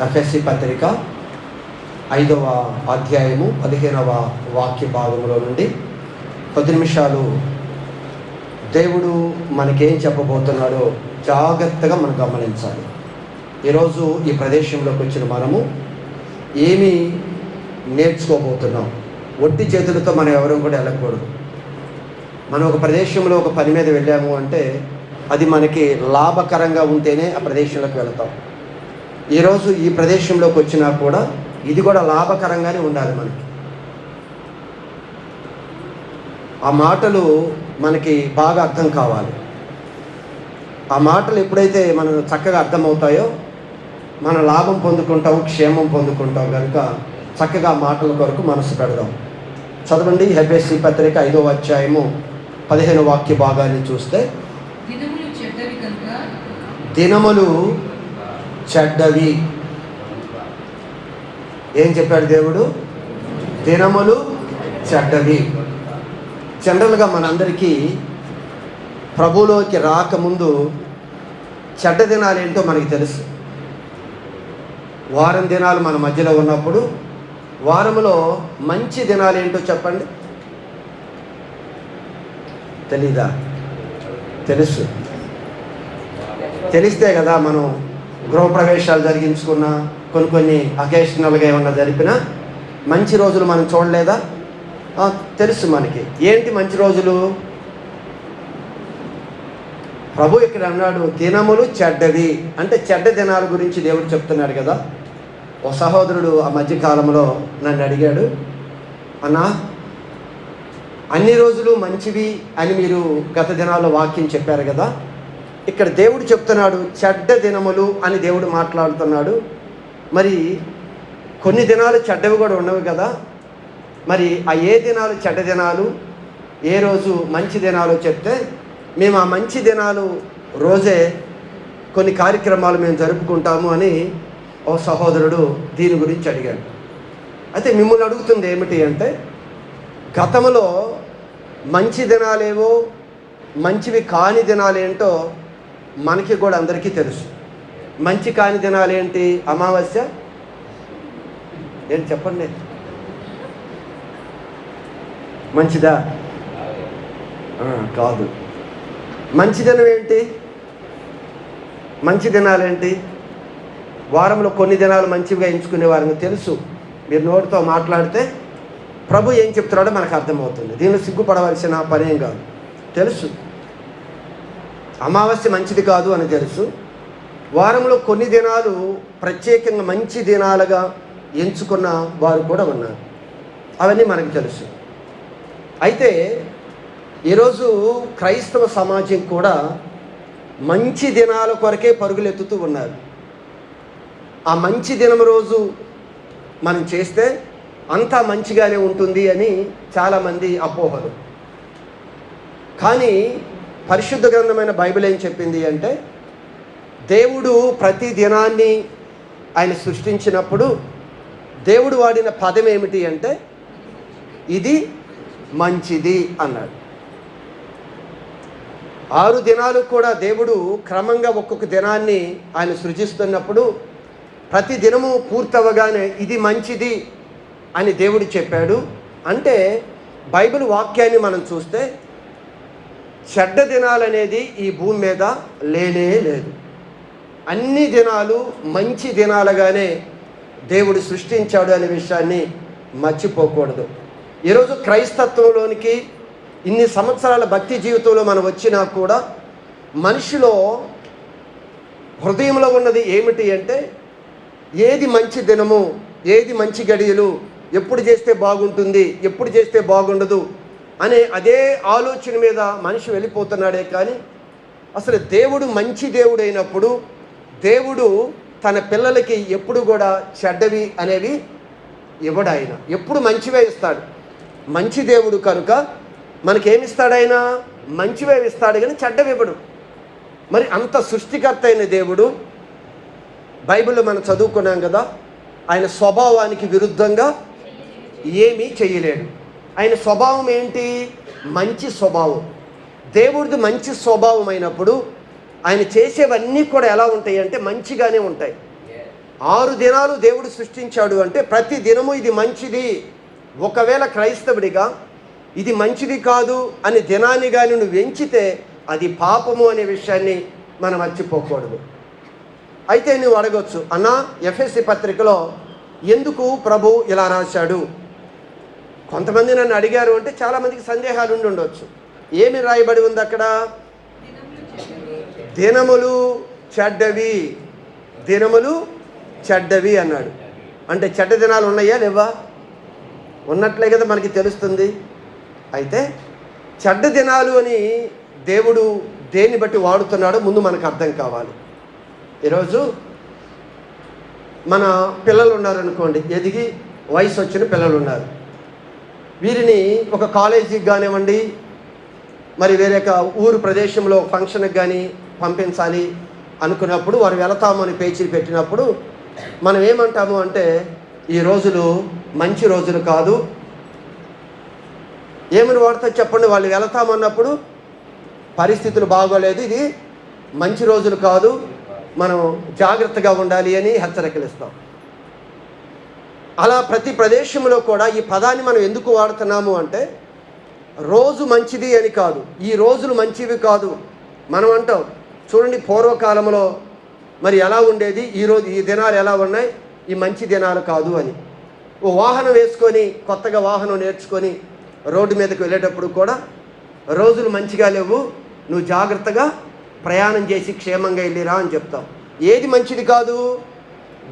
ఎఫెసీ పత్రిక 5వ అధ్యాయము 15వ వాక్య భాగంలో నుండి 10 నిమిషాలు దేవుడు మనకేం చెప్పబోతున్నాడో జాగ్రత్తగా మనం గమనించాలి. ఈరోజు ఈ ప్రదేశంలోకి వచ్చిన మనము ఏమి నేర్చుకోబోతున్నాం? ఒట్టి చేతులతో మనం ఎవరూ కూడా వెళ్ళకూడదు. మనం ఒక ప్రదేశంలో ఒక పని మీద వెళ్ళాము అంటే అది మనకి లాభకరంగా ఉంటేనే ఆ ప్రదేశంలోకి వెళతాం. ఈరోజు ఈ ప్రదేశంలోకి వచ్చినా కూడా ఇది కూడా లాభకరంగానే ఉండాలి మనకి. ఆ మాటలు మనకి బాగా అర్థం కావాలి. ఆ మాటలు ఎప్పుడైతే మనం చక్కగా అర్థమవుతాయో మన లాభం పొందుకుంటాం, క్షేమం పొందుకుంటాం. కనుక చక్కగా మాటల కొరకు మనసు పెడదాం. చదవండి. ఎఫెసీ పత్రిక 5వ అధ్యాయము 15వ వాక్య భాగాన్ని చూస్తే, దినములు చెడ్డవి. ఏం చెప్పాడు దేవుడు? దినములు చెడ్డవి. జనరల్గా మనందరికీ ప్రభువులోకి రాకముందు చెడ్డ దినాలు ఏంటో మనకి తెలుసు. వారం దినాలు మన మధ్యలో ఉన్నప్పుడు వారంలో మంచి దినాలు ఏంటో చెప్పండి. తెలీదా? తెలుసు. తెలిస్తే కదా మనం గృహప్రవేశాలు జరిగించుకున్నా, కొన్ని అకేషనల్గా ఏమన్నా జరిపినా మంచి రోజులు మనం చూడలేదా? తెలుసు మనకి. ఏంటి మంచి రోజులు? ప్రభు ఇక్కడ అన్నాడు దినములు చెడ్డవి. అంటే చెడ్డ దినాల గురించి దేవుడు చెప్తున్నాడు కదా. ఓ సహోదరుడు ఆ మధ్యకాలంలో నన్ను అడిగాడు, అన్నా అన్ని రోజులు మంచివి అని మీరు గత దినాల్లో వాక్యం చెప్పారు కదా, ఇక్కడ దేవుడు చెప్తున్నాడు చెడ్డ దినములు అని దేవుడు మాట్లాడుతున్నాడు. మరి కొన్ని దినాలు చెడ్డవి కూడా ఉండవు కదా. మరి ఆ ఏ దినాలు చెడ్డ దినాలు, ఏ రోజు మంచి దినాలు చెప్తే మేము ఆ మంచి దినాలు రోజే కొన్ని కార్యక్రమాలు మేము జరుపుకుంటాము అని ఓ సహోదరుడు దీని గురించి అడిగాడు. అయితే మిమ్మల్ని అడుగుతుంది ఏమిటి అంటే, గతంలో మంచి దినాలేవో మంచివి కాని దినాలేంటో మనకి కూడా అందరికీ తెలుసు. మంచి కాని దినాలు ఏంటి? అమావాస్య ఏంటి చెప్పండి. మంచిదా? కాదు. మంచి దినం ఏంటి? మంచి దినాలు ఏంటి? వారంలో కొన్ని దినాలు మంచిగా ఎంచుకునే వారికి తెలుసు. మీరు నోటితో మాట్లాడితే ప్రభు ఏం చెప్తున్నాడో మనకు అర్థమవుతుంది. దీనిలో సిగ్గుపడవలసిన పనేం కాదు. తెలుసు అమావాస్య మంచిది కాదు అని తెలుసు. వారంలో కొన్ని దినాలు ప్రత్యేకంగా మంచి దినాలుగా ఎంచుకున్న వారు కూడా ఉన్నారు. అవన్నీ మనకు తెలుసు. అయితే ఈరోజు క్రైస్తవ సమాజం కూడా మంచి దినాల కొరకే పరుగులెత్తుతూ ఉన్నారు. ఆ మంచి దినం రోజు మనం చేస్తే అంతా మంచిగానే ఉంటుంది అని చాలామంది అపోహలు. కానీ పరిశుద్ధ గ్రంథమైన బైబిల్ ఏం చెప్పింది అంటే, దేవుడు ప్రతి దినాన్ని ఆయన సృష్టించినప్పుడు దేవుడు వాడిన పదం ఏమిటి అంటే ఇది మంచిది అన్నాడు. 6 దినాలు కూడా దేవుడు క్రమంగా ఒక్కొక్క దినాన్ని ఆయన సృజిస్తున్నప్పుడు ప్రతి దినము పూర్తవగానే ఇది మంచిది అని దేవుడు చెప్పాడు. అంటే బైబిల్ వాక్యాన్ని మనం చూస్తే చెడ్డ దినాలు అనేది ఈ భూమి మీద లేనే లేదు. అన్ని దినాలు మంచి దినాలుగానే దేవుడు సృష్టించాడు అనే విషయాన్ని మర్చిపోకూడదు. ఈరోజు క్రైస్తత్వంలోనికి ఇన్ని సంవత్సరాల భక్తి జీవితంలో మనం వచ్చినా కూడా మనిషిలో హృదయంలో ఉన్నది ఏమిటి అంటే, ఏది మంచి దినము, ఏది మంచి గడియలు, ఎప్పుడు చేస్తే బాగుంటుంది, ఎప్పుడు చేస్తే బాగుండదు అనే అదే ఆలోచన మీద మనిషి వెళ్ళిపోతున్నాడే. కానీ అసలు దేవుడు మంచి దేవుడు అయినప్పుడు దేవుడు తన పిల్లలకి ఎప్పుడు కూడా చెడ్డవి అనేవి ఇవ్వడు. ఆయన ఎప్పుడు మంచివే ఇస్తాడు. మంచి దేవుడు కనుక మనకేమిస్తాడు? ఆయన మంచివే ఇస్తాడు కానీ చెడ్డవి ఇవ్వడు. మరి అంత సృష్టికర్త అయిన దేవుడు బైబిల్లో మనం చదువుకున్నాం కదా, ఆయన స్వభావానికి విరుద్ధంగా ఏమీ చేయలేడు. ఆయన స్వభావం ఏంటి? మంచి స్వభావం. దేవుడిది మంచి స్వభావం అయినప్పుడు ఆయన చేసేవన్నీ కూడా ఎలా ఉంటాయి అంటే మంచిగానే ఉంటాయి. 6 దినాలు దేవుడు సృష్టించాడు అంటే ప్రతి దినము ఇది మంచిది. ఒకవేళ క్రైస్తవుడిగా ఇది మంచిది కాదు అని దినాన్ని కానీ నువ్వు ఎంచితే అది పాపము అనే విషయాన్ని మనం మర్చిపోకూడదు. అయితే నువ్వు అడగొచ్చు, అన్నా ఎఫెసీ పత్రికలో ఎందుకు ప్రభు ఇలా రాశాడు? కొంతమంది నన్ను అడిగారు అంటే చాలామందికి సందేహాలు ఉండొచ్చు. ఏమి రాయబడి ఉంది అక్కడ? దినములు చెడ్డవి, దినములు చెడ్డవి అన్నాడు. అంటే చెడ్డ దినాలు ఉన్నాయా లేవా? ఉన్నట్లే కదా మనకి తెలుస్తుంది. అయితే చెడ్డ దినాలు అని దేవుడు దేన్ని బట్టి వాడుతున్నాడో ముందు మనకు అర్థం కావాలి. ఈరోజు మన పిల్లలు ఉన్నారనుకోండి, ఎదిగి వయసు వచ్చిన పిల్లలు ఉన్నారు. వీరిని ఒక కాలేజీకి కానివ్వండి, మరి వేరే ఊరు ప్రదేశంలో ఫంక్షన్కి కానీ పంపించాలి అనుకున్నప్పుడు వారు వెళతామని పేచీలు పెట్టినప్పుడు మనం ఏమంటాము అంటే ఈ రోజులు మంచి రోజులు కాదు. ఏమని వాడతా చెప్పండి? వాళ్ళు వెళతామన్నప్పుడు పరిస్థితులు బాగోలేదు, ఇది మంచి రోజులు కాదు, మనం జాగ్రత్తగా ఉండాలి అని హెచ్చరికలు ఇస్తాం. అలా ప్రతి ప్రదేశంలో కూడా ఈ పదాన్ని మనం ఎందుకు వాడుతున్నాము అంటే రోజు మంచిది అని కాదు, ఈ రోజులు మంచివి కాదు. మనం అంటాం చూడండి, పూర్వకాలంలో మరి ఎలా ఉండేది, ఈరోజు ఈ దినాలు ఎలా ఉన్నాయి, ఈ మంచి దినాలు కాదు అని. ఓ వాహనం వేసుకొని కొత్తగా వాహనం నేర్చుకొని రోడ్డు మీదకి వెళ్ళేటప్పుడు కూడా రోజులు మంచిగా లేవు, నువ్వు జాగ్రత్తగా ప్రయాణం చేసి క్షేమంగా వెళ్ళిరా అని చెప్తాం. ఏది మంచిది కాదు?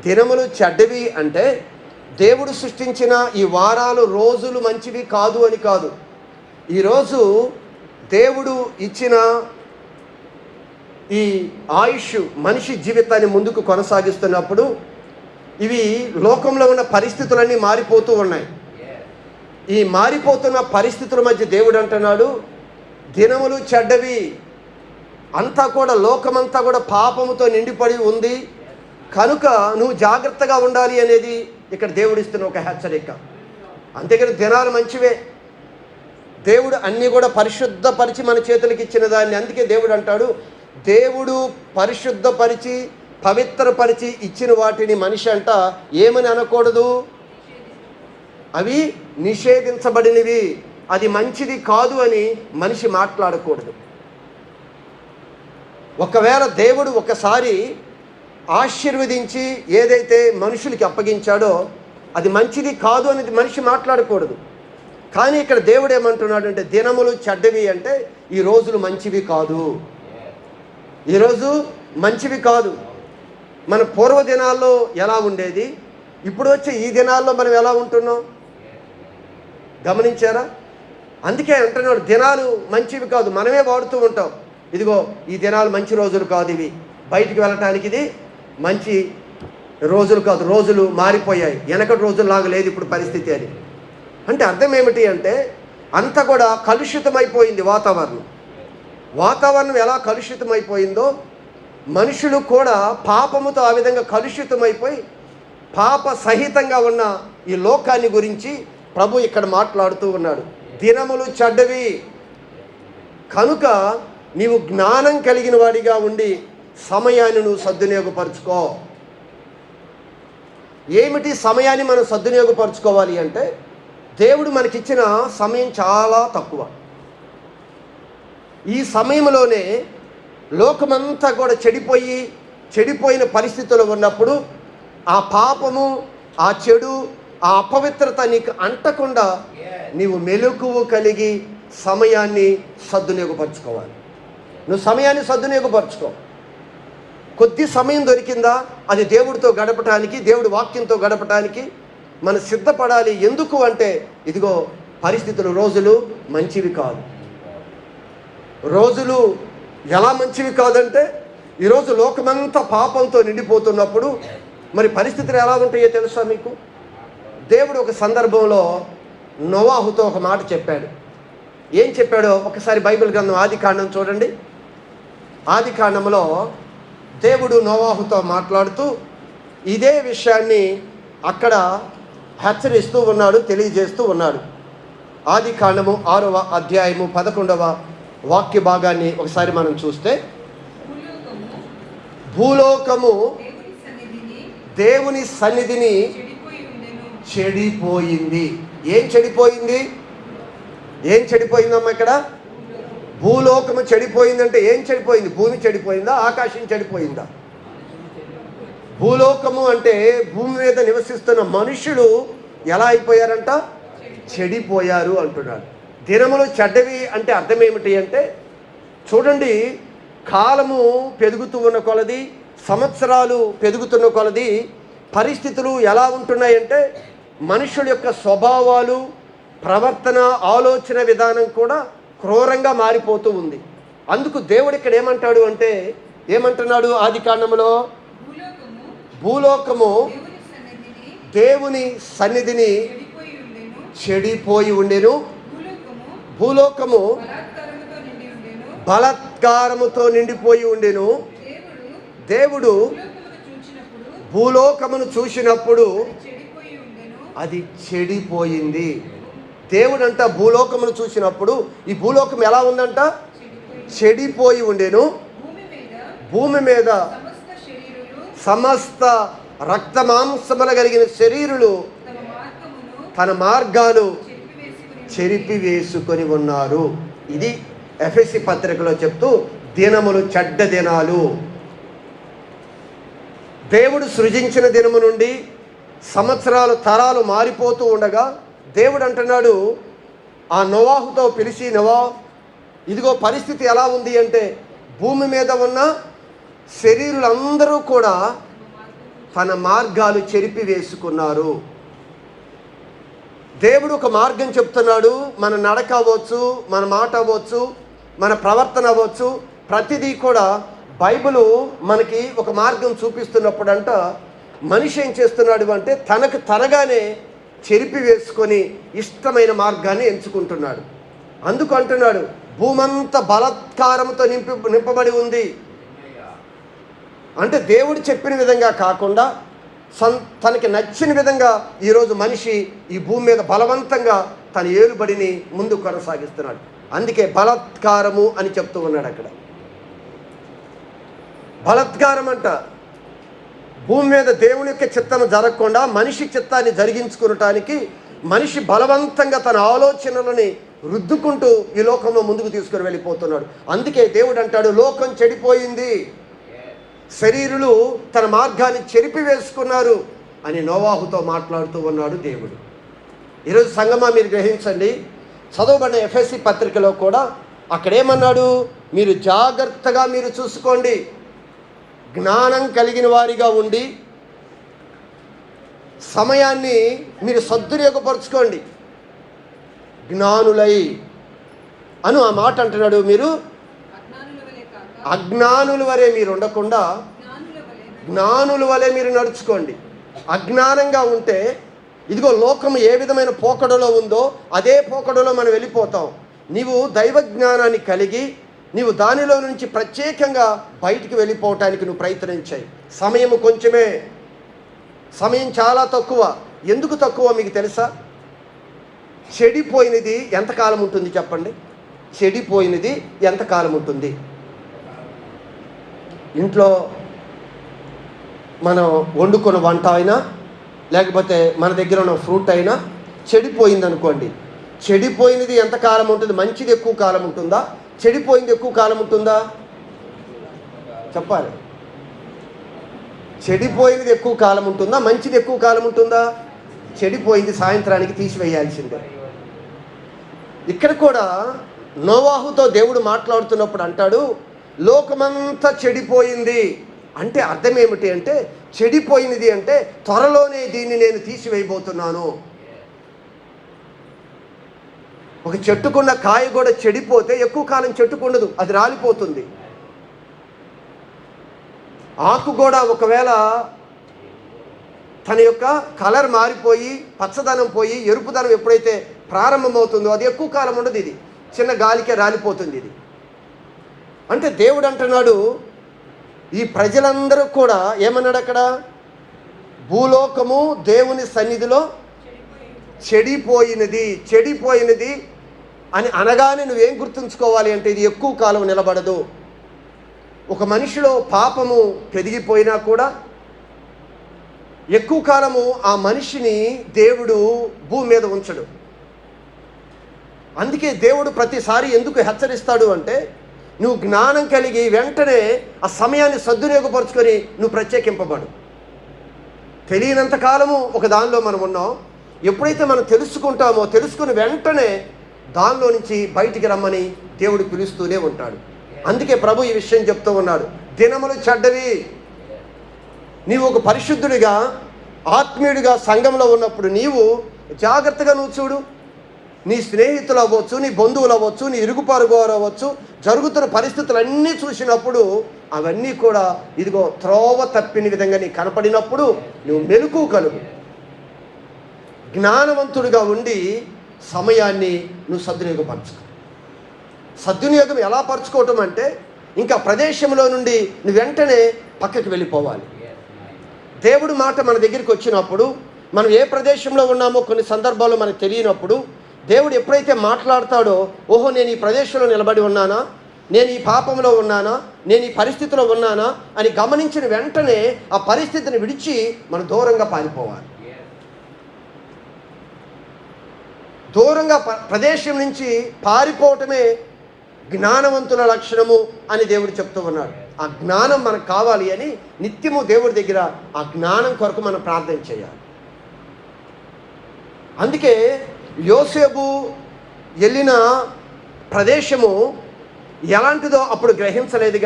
దినములు చెడ్డవి అంటే దేవుడు సృష్టించిన ఈ వారాలు రోజులు మంచివి కాదు అని కాదు. ఈరోజు దేవుడు ఇచ్చిన ఈ ఆయుష్ మనిషి జీవితాన్ని ముందుకు కొనసాగిస్తున్నప్పుడు ఇవి లోకంలో ఉన్న పరిస్థితులన్నీ మారిపోతూ ఉన్నాయి. ఈ మారిపోతున్న పరిస్థితుల మధ్య దేవుడు అంటున్నాడు దినములు చెడ్డవి, అంతా కూడా లోకమంతా కూడా పాపముతో నిండిపడి ఉంది కనుక నువ్వు జాగ్రత్తగా ఉండాలి అనేది ఇక్కడ దేవుడు ఇస్తున్న ఒక హెచ్చరిక. అంతేకాని దినాలు మంచివే, దేవుడు అన్నీ కూడా పరిశుద్ధపరిచి మన చేతులకి ఇచ్చిన దాన్ని. అందుకే దేవుడు అంటాడు దేవుడు పరిశుద్ధపరిచి పవిత్రపరిచి ఇచ్చిన వాటిని మనిషి అంట ఏమని అనకూడదు, అవి నిషేధించబడినవి, అది మంచిది కాదు అని మనిషి మాట్లాడకూడదు. ఒకవేళ దేవుడు ఒకసారి ఆశీర్వదించి ఏదైతే మనుషులకి అప్పగించాడో అది మంచిది కాదు అనేది మనిషి మాట్లాడకూడదు. కానీ ఇక్కడ దేవుడు ఏమంటున్నాడు అంటే దినములు చెడ్డవి అంటే ఈ రోజులు మంచివి కాదు, ఈరోజు మంచివి కాదు. మన పూర్వ దినాల్లో ఎలా ఉండేది, ఇప్పుడు వచ్చే ఈ దినాల్లో మనం ఎలా ఉంటున్నాం గమనించారా? అందుకే అంటున్నాడు దినాలు మంచివి కాదు. మనమే వాడుతూ ఉంటాం, ఇదిగో ఈ దినాలు మంచి రోజులు కాదు, ఇవి బయటికి వెళ్ళటానికి ఇది మంచి రోజులు కాదు, రోజులు మారిపోయాయి, వెనకటి రోజుల్లాగా లేదు ఇప్పుడు పరిస్థితి అని. అంటే అర్థం ఏమిటి అంటే అంతా కూడా కలుషితమైపోయింది వాతావరణం. వాతావరణం ఎలా కలుషితమైపోయిందో మనుషులు కూడా పాపముతో ఆ విధంగా కలుషితమైపోయి పాప సహితంగా ఉన్న ఈ లోకాన్ని గురించి ప్రభు ఇక్కడ మాట్లాడుతూ ఉన్నాడు. దినములు చెడ్డవి కనుక నీవు జ్ఞానం కలిగిన వాడిగా ఉండి సమయాన్ని నువ్వు సద్వినియోగపరుచుకో. ఏమిటి సమయాన్ని మనం సద్వినియోగపరుచుకోవాలి అంటే దేవుడు మనకిచ్చిన సమయం చాలా తక్కువ. ఈ సమయంలోనే లోకమంతా కూడా చెడిపోయిన పరిస్థితులు ఉన్నప్పుడు ఆ పాపము, ఆ చెడు, ఆ అపవిత్రత నీకు అంటకుండా నీవు మెలకువ కలిగి సమయాన్ని సద్వినియోగపరచుకోవాలి. నువ్వు సమయాన్ని సద్వినియోగపరచుకో. కొద్ది సమయం దొరికిందా అది దేవుడితో గడపటానికి, దేవుడి వాక్యంతో గడపటానికి మనం సిద్ధపడాలి. ఎందుకు అంటే ఇదిగో పరిస్థితులు, రోజులు మంచివి కాదు. రోజులు ఎలా మంచివి కాదంటే ఈరోజు లోకమంతా పాపంతో నిండిపోతున్నప్పుడు మరి పరిస్థితులు ఎలా ఉంటాయో తెలుసా మీకు? దేవుడు ఒక సందర్భంలో నోవాహుతో ఒక మాట చెప్పాడు. ఏం చెప్పాడో ఒకసారి బైబిల్ గ్రంథం ఆదికాండం చూడండి. ఆదికాండంలో దేవుడు నోవాహుతో మాట్లాడుతూ ఇదే విషయాన్ని అక్కడ హెచ్చరిస్తూ ఉన్నాడు, తెలియజేస్తూ ఉన్నాడు. ఆదికాండము 6వ అధ్యాయము 11వ వాక్య భాగాన్ని ఒకసారి మనం చూస్తే భూలోకము దేవుని సన్నిధిని చెడిపోయింది. ఏం చెడిపోయింది? ఏం చెడిపోయిందమ్మా ఇక్కడ? భూలోకము చెడిపోయిందంటే ఏం చెడిపోయింది? భూమి చెడిపోయిందా? ఆకాశం చెడిపోయిందా? భూలోకము అంటే భూమి మీద నివసిస్తున్న మనుషులు ఎలా అయిపోయారంట? చెడిపోయారు అంటున్నాడు. దినములు చెడ్డవి అంటే అర్థం ఏమిటి అంటే, చూడండి, కాలము పెరుగుతూ ఉన్న కొలది, సంవత్సరాలు పెరుగుతున్న కొలది పరిస్థితులు ఎలా ఉంటున్నాయంటే మనుషుల యొక్క స్వభావాలు, ప్రవర్తన, ఆలోచన విధానం కూడా క్రూరంగా మారిపోతూ ఉంది. అందుకు దేవుడు ఇక్కడ ఏమంటాడు అంటే, ఏమంటున్నాడు? ఆది కాండములో భూలోకము దేవుని సన్నిధిని చెడిపోయి ఉండెను, భూలోకము బలాత్కారముతో నిండిపోయి ఉండెను. దేవుడు భూలోకమును చూసినప్పుడు అది చెడిపోయింది. దేవుడు అంట భూలోకమును చూసినప్పుడు ఈ భూలోకం ఎలా ఉందంట? చెడిపోయి ఉండెను. భూమి మీద సమస్త రక్త మాంసములు కలిగిన శరీరులు తన మార్గాలు చెరిపివేసుకొని ఉన్నారు. ఇది ఎఫెసీ పత్రికలో చెప్తూ దినములు చెడ్డ దినాలు. దేవుడు సృజించిన దినము నుండి సంవత్సరాలు, తరాలు మారిపోతూ ఉండగా దేవుడు అంటున్నాడు ఆ నోవాహుతో పిలిచి, నోవా, ఇదిగో పరిస్థితి ఎలా ఉంది అంటే భూమి మీద ఉన్న శరీరులందరూ కూడా తన మార్గాలు చెరిపి వేసుకున్నారు. దేవుడు ఒక మార్గం చెప్తున్నాడు. మన నడక అవ్వచ్చు, మన మాట అవ్వచ్చు, మన ప్రవర్తన అవ్వచ్చు, ప్రతిదీ కూడా బైబిలు మనకి ఒక మార్గం చూపిస్తున్నప్పుడు అంట మనిషి ఏం చేస్తున్నాడు అంటే తనకు తనగానే చెరిపి వేసుకొని ఇష్టమైన మార్గాన్ని ఎంచుకుంటున్నాడు. అందుకు అంటున్నాడు భూమంతా బలాత్కారంతో నింపబడి ఉంది అంటే దేవుడు చెప్పిన విధంగా కాకుండా తనకి నచ్చిన విధంగా ఈరోజు మనిషి ఈ భూమి మీద బలవంతంగా తన ఏలుబడిని ముందు కొనసాగిస్తున్నాడు. అందుకే బలాత్కారము అని చెప్తూ ఉన్నాడు. అక్కడ బలాత్కారం అంట భూమి మీద దేవుని యొక్క చిత్తము జరగకుండా మనిషి చిత్తాన్ని జరిగించుకునటానికి మనిషి బలవంతంగా తన ఆలోచనలని రుద్దుకుంటూ ఈ లోకంలో ముందుకు తీసుకుని వెళ్ళిపోతున్నాడు. అందుకే దేవుడు అంటాడు లోకం చెడిపోయింది, శరీరులు తన మార్గాన్ని చెరిపి వేసుకున్నారు అని నోవాహుతో మాట్లాడుతూ ఉన్నాడు దేవుడు. ఈరోజు సంగమా మీరు గ్రహించండి, చదవబడిన ఎఫెసీ పత్రికలో కూడా అక్కడేమన్నాడు? మీరు జాగ్రత్తగా మీరు చూసుకోండి, జ్ఞానం కలిగిన వారిగా ఉండి సమయాన్ని మీరు సద్వినియోగపరచుకోండి, జ్ఞానులై అను ఆ మాట అంటున్నాడు. మీరు అజ్ఞానుల వలె మీరు ఉండకుండా జ్ఞానుల వలె మీరు నడుచుకోండి. అజ్ఞానంగా ఉంటే ఇదిగో లోకం ఏ విధమైన పోకడలో ఉందో అదే పోకడలో మనం వెళ్ళిపోతాం. నీవు దైవ జ్ఞానాన్ని కలిగి నీవు దానిలో నుంచి ప్రత్యేకంగా బయటికి వెళ్ళిపోవటానికి నువ్వు ప్రయత్నించాయి. సమయం కొంచెమే, సమయం చాలా తక్కువ. ఎందుకు తక్కువ మీకు తెలుసా? చెడిపోయినది ఎంతకాలం ఉంటుంది చెప్పండి? చెడిపోయినది ఎంతకాలం ఉంటుంది? ఇంట్లో మనం వండుకున్న వంట అయినా లేకపోతే మన దగ్గర ఉన్న ఫ్రూట్ అయినా చెడిపోయింది అనుకోండి, చెడిపోయినది ఎంతకాలం ఉంటుంది? మంచిది ఎక్కువ కాలం ఉంటుందా? చెడిపోయింది ఎక్కువ కాలం ఉంటుందా? చెప్పాలి. చెడిపోయినది ఎక్కువ కాలం ఉంటుందా? మంచిది ఎక్కువ కాలం ఉంటుందా? చెడిపోయింది సాయంత్రానికి తీసివేయాల్సిందే. ఇక్కడ కూడా నోవాహుతో దేవుడు మాట్లాడుతున్నప్పుడు అంటాడు లోకమంతా చెడిపోయింది అంటే అర్థం ఏమిటి అంటే, చెడిపోయినది అంటే త్వరలోనే దీన్ని నేను తీసివేయబోతున్నాను. ఒక చెట్టుకున్న కాయ కూడా చెడిపోతే ఎక్కువ కాలం చెట్టుకుండదు, అది రాలిపోతుంది. ఆకు కూడా ఒకవేళ తన యొక్క కలర్ మారిపోయి పచ్చదనం పోయి ఎరుపుదనం ఎప్పుడైతే ప్రారంభమవుతుందో అది ఎక్కువ కాలం ఉండదు, ఇది చిన్న గాలికే రాలిపోతుంది. ఇది అంటే దేవుడు అంటున్నాడు ఈ ప్రజలందరూ కూడా ఏమన్నాడు అక్కడ? భూలోకము దేవుని సన్నిధిలో చెడిపోయినది అని అనగానే నువ్వేం గుర్తుంచుకోవాలి అంటే ఇది ఎక్కువ కాలం నిలబడదు. ఒక మనిషిలో పాపము పెరిగిపోయినా కూడా ఎక్కువ కాలము ఆ మనిషిని దేవుడు భూమి మీద ఉంచడు. అందుకే దేవుడు ప్రతిసారి ఎందుకు హెచ్చరిస్తాడు అంటే, నువ్వు జ్ఞానం కలిగి వెంటనే ఆ సమయాన్ని సద్వినియోగపరుచుకొని నువ్వు ప్రత్యేకింపబడు. తెలియనంత కాలము ఒక దానిలో మనం ఉన్నాం. ఎప్పుడైతే మనం తెలుసుకుంటామో, తెలుసుకుని వెంటనే దానిలో నుంచి బయటికి రమ్మని దేవుడు పిలుస్తూనే ఉంటాడు. అందుకే ప్రభు ఈ విషయం చెప్తూ ఉన్నాడు, దినములు చెడ్డవి. నీవు ఒక పరిశుద్ధుడిగా, ఆత్మీయుడిగా సంఘంలో ఉన్నప్పుడు నీవు జాగ్రత్తగా నువ్వు చూడు. నీ స్నేహితులు అవ్వచ్చు, నీ బంధువులు అవ్వచ్చు, నీ ఇరుగు పొరుగు అవ్వచ్చు, జరుగుతున్న పరిస్థితులన్నీ చూసినప్పుడు అవన్నీ కూడా ఇదిగో త్రోవ తప్పిన విధంగా నీకు కనపడినప్పుడు నువ్వు మెలకువ కలుగు. జ్ఞానవంతుడిగా ఉండి సమయాన్ని నువ్వు సద్వినియోగపరచుకో. సద్వినియోగం ఎలా పరచుకోవటం అంటే, ఇంకా ప్రదేశంలో నుండి నువ్వు వెంటనే పక్కకి వెళ్ళిపోవాలి. దేవుడి మాట మన దగ్గరికి వచ్చినప్పుడు, మనం ఏ ప్రదేశంలో ఉన్నామో కొన్ని సందర్భాల్లో మనకు తెలియనప్పుడు దేవుడు ఎప్పుడైతే మాట్లాడతాడో, ఓహో నేను ఈ ప్రదేశంలో నిలబడి ఉన్నానా, నేను ఈ పాపంలో ఉన్నానా, నేను ఈ పరిస్థితిలో ఉన్నానా అని గమనించిన వెంటనే ఆ పరిస్థితిని విడిచి మనం దూరంగా పారిపోవాలి. దూరంగా ప్రదేశం నుంచి పారిపోవటమే జ్ఞానవంతుల లక్షణము అని దేవుడు చెప్తూ ఉన్నాడు. ఆ జ్ఞానం మనకు కావాలి అని నిత్యము దేవుడి దగ్గర ఆ జ్ఞానం కొరకు మనం ప్రార్థన చేయాలి. అందుకే యోసేపు వెళ్ళిన ప్రదేశము ఎలాంటిదో అప్పుడు గ్రహించలేదు.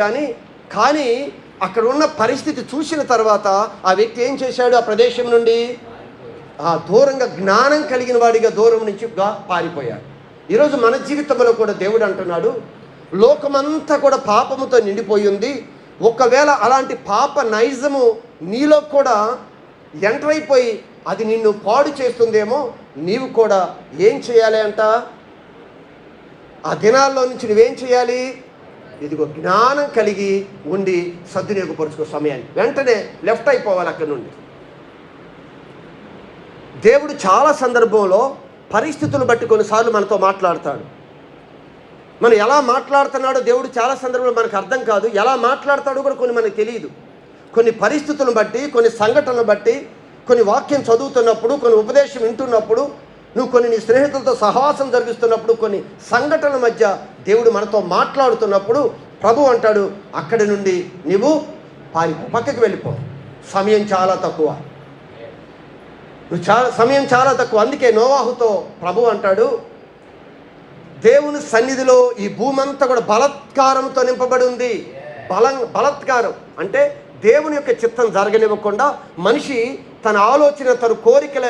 కానీ అక్కడ ఉన్న పరిస్థితి చూసిన తర్వాత ఆ వ్యక్తి ఏం చేశాడు, ఆ ప్రదేశం నుండి దూరంగా జ్ఞానం కలిగిన వాడిగా దూరం నుంచి పారిపోయాడు. ఈరోజు మన జీవితంలో కూడా దేవుడు అంటున్నాడు, లోకమంతా కూడా పాపముతో నిండిపోయి ఉంది. ఒకవేళ అలాంటి పాప నైజము నీలో కూడా ఎంటర్ అయిపోయి అది నిన్ను పాడు చేస్తుందేమో, నీవు కూడా ఏం చేయాలి అంట, ఆ దినాల్లో నుంచి నువ్వేం చేయాలి, ఇదిగో జ్ఞానం కలిగి ఉండి సద్వినియోగపరుచుకో సమయాన్ని. వెంటనే లెఫ్ట్ అయిపోవాలి అక్కడి నుండి. దేవుడు చాలా సందర్భంలో పరిస్థితులు బట్టి కొన్నిసార్లు మనతో మాట్లాడతాడు. మనం ఎలా మాట్లాడుతున్నాడో దేవుడు చాలా సందర్భంలో మనకు అర్థం కాదు. ఎలా మాట్లాడతాడో కూడా కొన్ని మనకు తెలియదు. కొన్ని పరిస్థితులను బట్టి, కొన్ని సంఘటనలు బట్టి, కొన్ని వాక్యం చదువుతున్నప్పుడు, కొన్ని ఉపదేశం వింటున్నప్పుడు, నువ్వు కొన్ని నీ స్నేహితులతో సహవాసం జరిగిస్తున్నప్పుడు, కొన్ని సంఘటనల మధ్య దేవుడు మనతో మాట్లాడుతున్నప్పుడు ప్రభు అంటాడు, అక్కడి నుండి నీవు పక్కకి వెళ్ళిపో. సమయం చాలా తక్కువ, సమయం చాలా తక్కువ. అందుకే నోవాహుతో ప్రభు అంటాడు, దేవుని సన్నిధిలో ఈ భూమి అంతా కూడా బలత్కారంతో నింపబడి ఉంది. బలత్కారం అంటే దేవుని యొక్క చిత్తం జరగనివ్వకుండా మనిషి తన ఆలోచన, తన కోరికల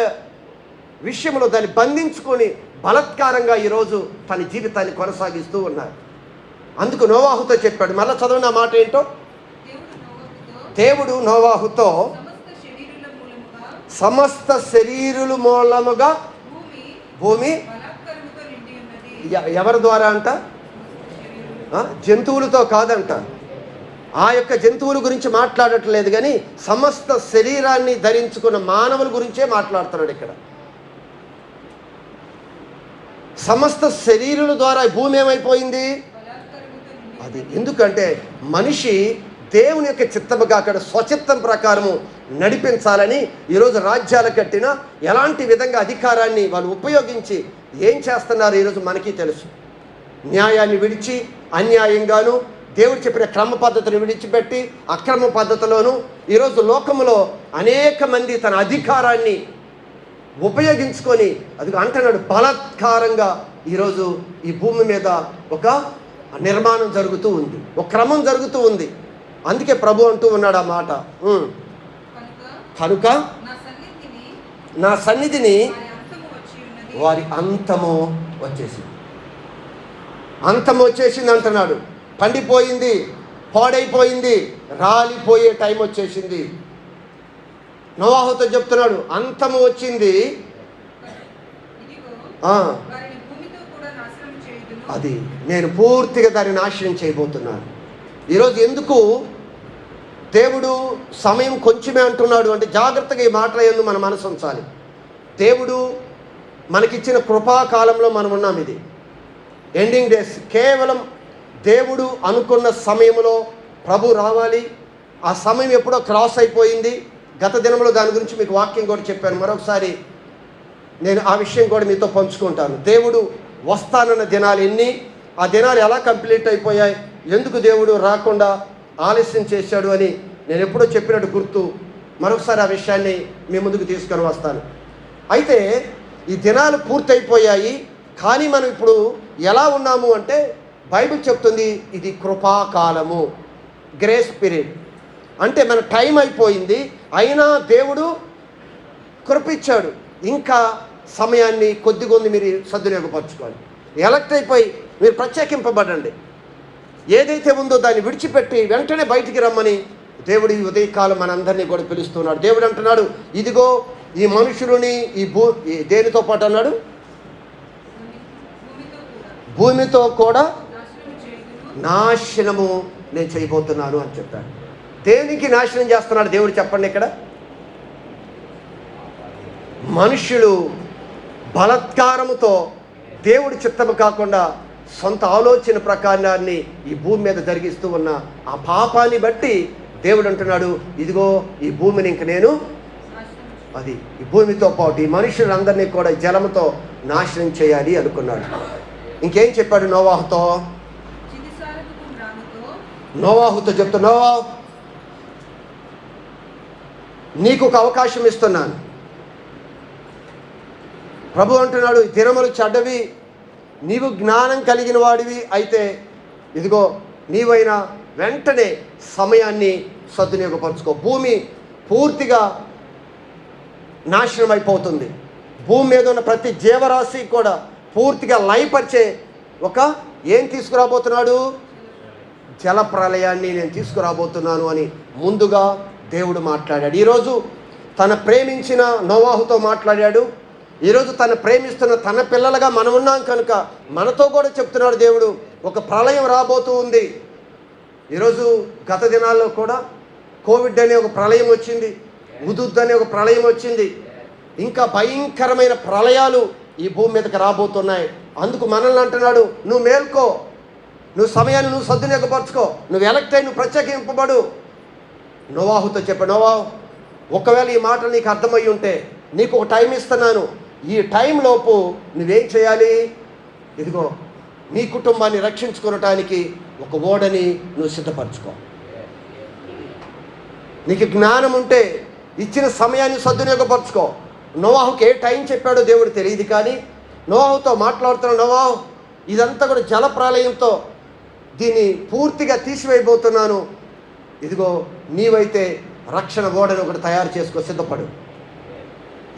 విషయంలో దాన్ని బంధించుకొని బలత్కారంగా ఈరోజు తన జీవితాన్ని కొనసాగిస్తూ ఉన్నారు. అందుకు నోవాహుతో చెప్పాడు. మళ్ళీ చదవన మాట ఏంటో, దేవుడు నోవాహుతో సమస్త శరీరుల మూలముగా భూమి ఎవరి ద్వారా అంట, జంతువులతో కాదంట. ఆ యొక్క జంతువుల గురించి మాట్లాడట్లేదు, కానీ సమస్త శరీరాన్ని ధరించుకున్న మానవుల గురించే మాట్లాడుతున్నాడు ఇక్కడ. సమస్త శరీరుల ద్వారా భూమి ఏమైపోయింది, అది ఎందుకంటే మనిషి దేవుని యొక్క చిత్తముగా అక్కడ స్వచిత్తం ప్రకారము నడిపించాలని ఈరోజు రాజ్యాలు కట్టిన ఎలాంటి విధంగా అధికారాన్ని వాళ్ళు ఉపయోగించి ఏం చేస్తున్నారు ఈరోజు మనకి తెలుసు. న్యాయాన్ని విడిచి అన్యాయంగాను, దేవుడు చెప్పిన క్రమ పద్ధతిని విడిచిపెట్టి అక్రమ పద్ధతిలోను ఈరోజు లోకములో అనేక మంది తన అధికారాన్ని ఉపయోగించుకొని అది అంటున్నాడు, బలాత్కారంగా ఈరోజు ఈ భూమి మీద ఒక నిర్మాణం జరుగుతూ ఉంది, ఒక క్రమం జరుగుతూ ఉంది. అందుకే ప్రభు అంటూ ఉన్నాడు ఆ మాట, కనుక నా సన్నిధిని వారి అంతము వచ్చేసింది. అంతము వచ్చేసింది అంటున్నాడు. పండిపోయింది, పాడైపోయింది, రాలిపోయే టైం వచ్చేసింది. నోవాహుతో చెప్తున్నాడు, అంతము వచ్చింది, అది నేను పూర్తిగా దాన్ని నాశనం చేయబోతున్నాను. ఈరోజు ఎందుకు దేవుడు సమయం కొంచెమే అంటున్నాడు అంటే, జాగ్రత్తగా ఈ మాటల యందు మన మనసు ఉంచాలి. దేవుడు మనకిచ్చిన కృపాకాలంలో మనం ఉన్నాం. ఇది ఎండింగ్ డేస్. కేవలం దేవుడు అనుకున్న సమయంలో ప్రభు రావాలి. ఆ సమయం ఎప్పుడో క్రాస్ అయిపోయింది, గత దినంలో దాని గురించి మీకు వాక్యం కూడా చెప్పాను. మరొకసారి నేను ఆ విషయం కూడా మీతో పంచుకుంటాను. దేవుడు వస్తానన్న దినాలు ఎన్ని, ఆ దినాలు ఎలా కంప్లీట్ అయిపోయాయి, ఎందుకు దేవుడు రాకుండా ఆలస్యం చేశాడు అని నేను ఎప్పుడో చెప్పినట్టు గుర్తు. మరొకసారి ఆ విషయాన్ని మీ ముందుకు తీసుకొని వస్తాను. అయితే ఈ దినాలు పూర్తయిపోయాయి, కానీ మనం ఇప్పుడు ఎలా ఉన్నాము అంటే బైబిల్ చెప్తుంది ఇది కృపాకాలము, గ్రేస్ పీరియడ్. అంటే మన టైం అయిపోయింది, అయినా దేవుడు కృపిచ్చాడు. ఇంకా సమయాన్ని కొద్దిగొంది మీరు సద్వినియోగపరచుకోవాలి. ఎలక్ట్ అయిపోయి మీరు ప్రత్యేకింపబడండి. ఏదైతే ఉందో దాన్ని విడిచిపెట్టి వెంటనే బయటికి రమ్మని దేవుడు ఈ ఉదయకాలం మనందరినీ కూడా పిలుస్తున్నాడు. దేవుడు అంటున్నాడు, ఇదిగో ఈ మనుషులని ఈ దేనితో పాటు అన్నాడు, భూమితో కూడా నాశనము నేను చేయబోతున్నాను అని చెప్పాడు. దేనికి నాశనం చేస్తున్నాడు దేవుడు చెప్పండి. ఇక్కడ మనుష్యులు బలత్కారముతో దేవుడి చిత్తము కాకుండా సొంత ఆలోచన ప్రకారాన్ని ఈ భూమి మీద జరిగిస్తూ ఉన్న ఆ పాపాన్ని బట్టి దేవుడు అంటున్నాడు, ఇదిగో ఈ భూమిని ఇంక నేను ఈ భూమితో పాటు ఈ మనుషులందరినీ కూడా జలముతో నాశనం చేయాలి అనుకున్నాడు. ఇంకేం చెప్పాడు నోవాహుతో చెప్తూ, నోవాహు నీకు ఒక అవకాశం ఇస్తున్నాను. ప్రభు అంటున్నాడు, దినములు చెడ్డవి, నీవు జ్ఞానం కలిగిన వాడివి అయితే ఇదిగో నీవైనా వెంటనే సమయాన్ని సద్వినియోగపరచుకో. భూమి పూర్తిగా నాశనం అయిపోతుంది. భూమి మీద ఉన్న ప్రతి జీవరాశి కూడా పూర్తిగా లయపరిచే ఏం తీసుకురాబోతున్నాడు, జల ప్రళయాన్ని నేను తీసుకురాబోతున్నాను అని ముందుగా దేవుడు మాట్లాడాడు. ఈరోజు తన ప్రేమించిన నోవాహుతో మాట్లాడాడు. ఈరోజు తను ప్రేమిస్తున్న తన పిల్లలుగా మనం ఉన్నాం కనుక మనతో కూడా చెప్తున్నాడు దేవుడు, ఒక ప్రళయం రాబోతూ ఉంది. ఈరోజు గత దినాల్లో కూడా కోవిడ్ అనే ఒక ప్రళయం వచ్చింది, ఉదుద్ అనే ఒక ప్రళయం వచ్చింది. ఇంకా భయంకరమైన ప్రళయాలు ఈ భూమి మీదకి రాబోతున్నాయి. అందుకు మనల్ని అంటున్నాడు, నువ్వు మేల్కో, నువ్వు సమయాన్ని నువ్వు సద్వినియోగపరచుకో, నువ్వు ఎలక్ట్ అయి నువ్వు ప్రత్యేకింపబడు. నోవాహుతో చెప్పాడు, నోవాహు ఒకవేళ ఈ మాటలు నీకు అర్థమయ్యి ఉంటే నీకు ఒక టైం ఇస్తున్నాను. ఈ టైంలోపు నువ్వేం చేయాలి, ఇదిగో నీ కుటుంబాన్ని రక్షించుకోవటానికి ఒక ఓడని నువ్వు సిద్ధపరచుకో. నీకు జ్ఞానం ఉంటే ఇచ్చిన సమయాన్ని సద్వినియోగపరచుకో. నోవాహుకి ఏ టైం చెప్పాడో దేవుడు తెలియదు, కానీ నోవాహుతో మాట్లాడుతున్న, నోవాహు ఇదంతా కూడా జల ప్రళయంతో దీన్ని పూర్తిగా తీసివేయబోతున్నాను. ఇదిగో నీవైతే రక్షణ ఓడని ఒకటి తయారు చేసుకో, సిద్ధపడు.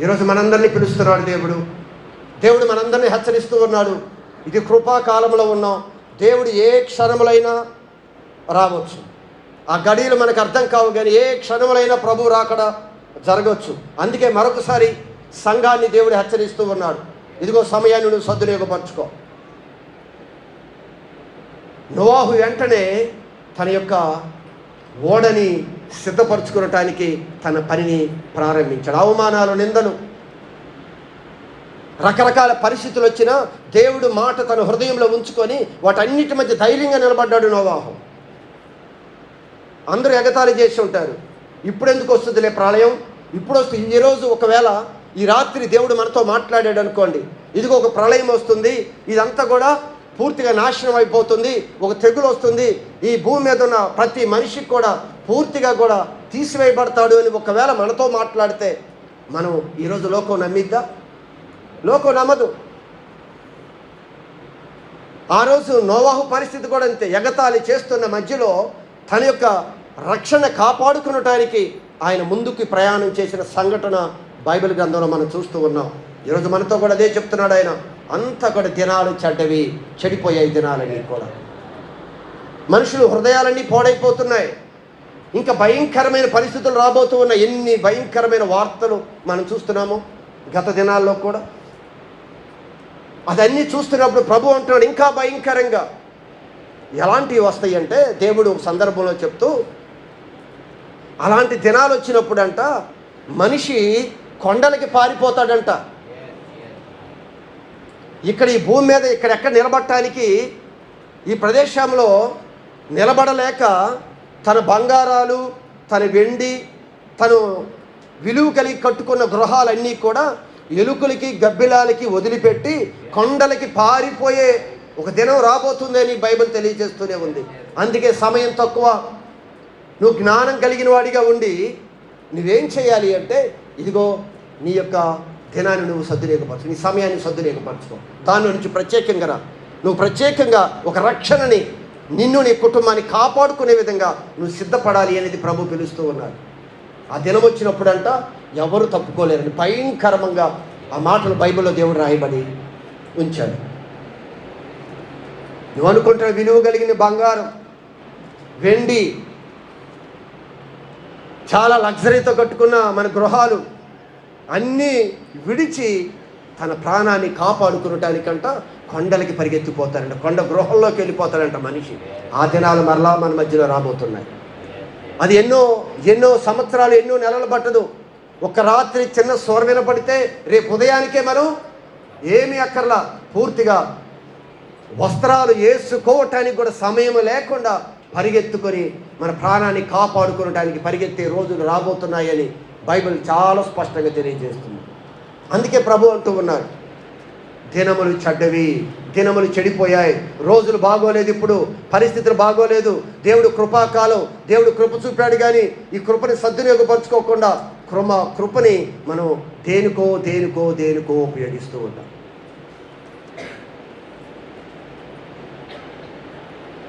ఈరోజు మనందరినీ పిలుస్తున్నాడు దేవుడు. దేవుడు మనందరినీ హెచ్చరిస్తూ ఉన్నాడు. ఇది కృపాకాలంలో ఉన్నాం. దేవుడు ఏ క్షణములైనా రావచ్చు. ఆ గడియలు మనకు అర్థం కావు, కానీ ఏ క్షణములైనా ప్రభు రాకడ జరగవచ్చు. అందుకే మరొకసారి సంఘాన్ని దేవుడు హెచ్చరిస్తూ ఉన్నాడు, ఇదిగో సమయాన్ని నువ్వు సద్వినియోగపరచుకో. నోవాహు వెంటనే తన యొక్క ఓడని సిద్ధపరచుకోవటానికి తన పనిని ప్రారంభించాడు. అవమానాలు, నిందలు, రకరకాల పరిస్థితులు వచ్చినా దేవుడు మాట తన హృదయంలో ఉంచుకొని వాటన్నిటి మధ్య ధైర్యంగా నిలబడ్డాడు నోవాహు. అందరూ ఎగతాళి చేసి ఉంటారు, ఇప్పుడు ఎందుకు వస్తుందిలే ప్రళయం, ఇప్పుడు వస్తుంది. ఈరోజు ఒకవేళ ఈ రాత్రి దేవుడు మనతో మాట్లాడాడు అనుకోండి, ఇదిగో ఒక ప్రళయం వస్తుంది, ఇదంతా కూడా పూర్తిగా నాశనం అయిపోతుంది, ఒక తెగులు వస్తుంది, ఈ భూమి మీద ఉన్న ప్రతి మనిషికి కూడా పూర్తిగా కూడా తీసివేయబడతాడు అని ఒకవేళ మనతో మాట్లాడితే మనం ఈరోజు లోకం నమ్మిద్దా? లోకం నమ్మదు. ఆ రోజు నోవాహు పరిస్థితి కూడా అంతే. ఎగతాళి చేస్తున్న మధ్యలో తన యొక్క రక్షణ కాపాడుకునటానికి ఆయన ముందుకు ప్రయాణం చేసిన సంఘటన బైబిల్ గ్రంథంలో మనం చూస్తూ ఉన్నాం. ఈరోజు మనతో కూడా అదే చెప్తున్నాడు ఆయన. అంతా కూడా దినాలు చెడ్డవి, చెడిపోయాయి దినాలన్నీ కూడా. మనుషులు హృదయాలన్నీ పాడైపోతున్నాయి. ఇంకా భయంకరమైన పరిస్థితులు రాబోతూ ఉన్నాయి. ఎన్ని భయంకరమైన వార్తలు మనం చూస్తున్నాము గత దినాల్లో కూడా. అదన్నీ చూస్తున్నప్పుడు ప్రభు అంటున్నాడు ఇంకా భయంకరంగా ఎలాంటివి వస్తాయి అంటే, దేవుడు ఒక సందర్భంలో చెప్తూ, అలాంటి దినాలు వచ్చినప్పుడు అంట మనిషి కొండలకి పారిపోతాడంట. ఇక్కడ ఈ భూమి మీద ఇక్కడెక్కడ నిలబడటానికి ఈ ప్రదేశంలో నిలబడలేక తన బంగారాలు, తన వెండి, తను విలువ కలిగి కట్టుకున్న గృహాలన్నీ కూడా ఎలుకలకి గబ్బిలాలకి వదిలిపెట్టి కొండలకి పారిపోయే ఒక దినం రాబోతుందని బైబిల్ తెలియజేస్తూనే ఉంది. అందుకే సమయం తక్కువ. నువ్వు జ్ఞానం కలిగిన వాడిగా ఉండి నువ్వేం చేయాలి అంటే, ఇదిగో నీ యొక్క దినాన్ని నువ్వు సద్వినియోగపరచు, నీ సమయాన్ని సద్వినియోగపరచుకో. దాని నుంచి ప్రత్యేకంగా రా. నువ్వు ప్రత్యేకంగా ఒక రక్షణని, నిన్ను నీ కుటుంబాన్ని కాపాడుకునే విధంగా నువ్వు సిద్ధపడాలి అనేది ప్రభు పిలుస్తూ ఉన్నారు. ఆ దినం వచ్చినప్పుడంట ఎవరు తప్పుకోలేరని భయంకరంగా ఆ మాటలు బైబిల్లో దేవుడు రాయబడి ఉంచాడు. నువ్వు అనుకుంటున్న విలువ కలిగిన బంగారం, వెండి, చాలా లగ్జరీతో కట్టుకున్న మన గృహాలు అన్నీ విడిచి తన ప్రాణాన్ని కాపాడుకునటానికంట కొండలకి పరిగెత్తిపోతారంట, కొండ గృహంలోకి వెళ్ళిపోతారంట మనిషి. ఆ దినాలు మరలా మన మధ్యలో రాబోతున్నాయి. అది ఎన్నో సంవత్సరాలు, ఎన్నో నెలలు పట్టదు. ఒక రాత్రి చిన్న స్వర వినపడితే రేపు ఉదయానికే మనం ఏమీ అక్కర్లా, పూర్తిగా వస్త్రాలు వేసుకోవటానికి కూడా సమయం లేకుండా పరిగెత్తుకొని మన ప్రాణాన్ని కాపాడుకోవడానికి పరిగెత్తే రోజులు రాబోతున్నాయని బైబిల్ చాలా స్పష్టంగా తెలియజేస్తుంది. అందుకే ప్రభు అంటూ ఉన్నారు, దినములు చెడ్డవి, దినములు చెడిపోయాయి, రోజులు బాగోలేదు, ఇప్పుడు పరిస్థితులు బాగోలేదు. దేవుడు కృపాకాలం, దేవుడు కృప చూపాడు, కానీ ఈ కృపని సద్వినియోగపరచుకోకుండా కృపని మనం దేనికో ఉపయోగిస్తూ ఉంటాం.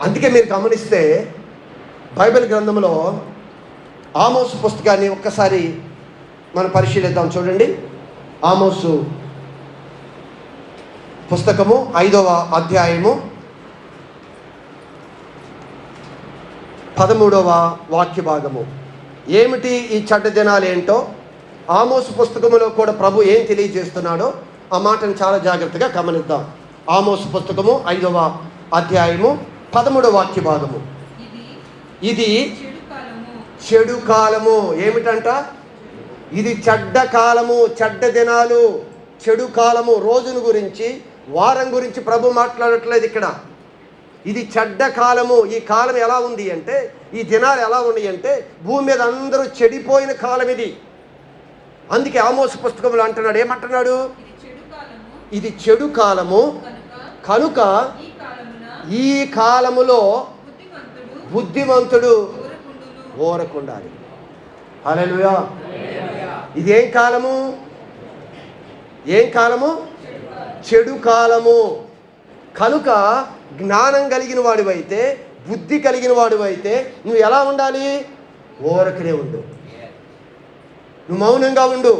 అందుకే మీరు గమనిస్తే బైబిల్ గ్రంథంలో ఆమోసు పుస్తకాన్ని ఒక్కసారి మనం పరిశీలిద్దాం. చూడండి, ఆమోసు పుస్తకము 5వ అధ్యాయము 13వ వాక్య భాగము. ఏమిటి ఈ చెడ్డ దినాలు ఏంటో ఆమోసు పుస్తకములో కూడా ప్రభు ఏం తెలియజేస్తున్నాడో ఆ మాటను చాలా జాగ్రత్తగా గమనిద్దాం. ఆమోసు పుస్తకము 5వ అధ్యాయము 13వ వాక్య భాగము. ఇది చెడు కాలము. ఏమిటంట? ఇది చెడ్డ కాలము, చెడ్డ దినాలు, చెడు కాలము. రోజును గురించి, వారం గురించి ప్రభు మాట్లాడట్లేదు ఇక్కడ. ఇది చెడ్డ కాలము. ఈ కాలం ఎలా ఉంది అంటే, ఈ దినాలు ఎలా ఉన్నాయి అంటే, భూమి మీద అందరూ చెడిపోయిన కాలం ఇది. అందుకే ఆమోసు పుస్తకంలో అంటున్నాడు, ఏమంటున్నాడు? ఇది చెడు కాలము కనుక ఈ కాలములో బుద్ధిమంతుడు ఓరకుండాలి. హల్లెలూయా. ఇది ఏం కాలము? చెడు కాలము కనుక జ్ఞానం కలిగిన వాడివైతే, బుద్ధి కలిగిన వాడివైతే నువ్వు ఎలా ఉండాలి? ఓరకనే ఉండు, నువ్వు మౌనంగా ఉండు.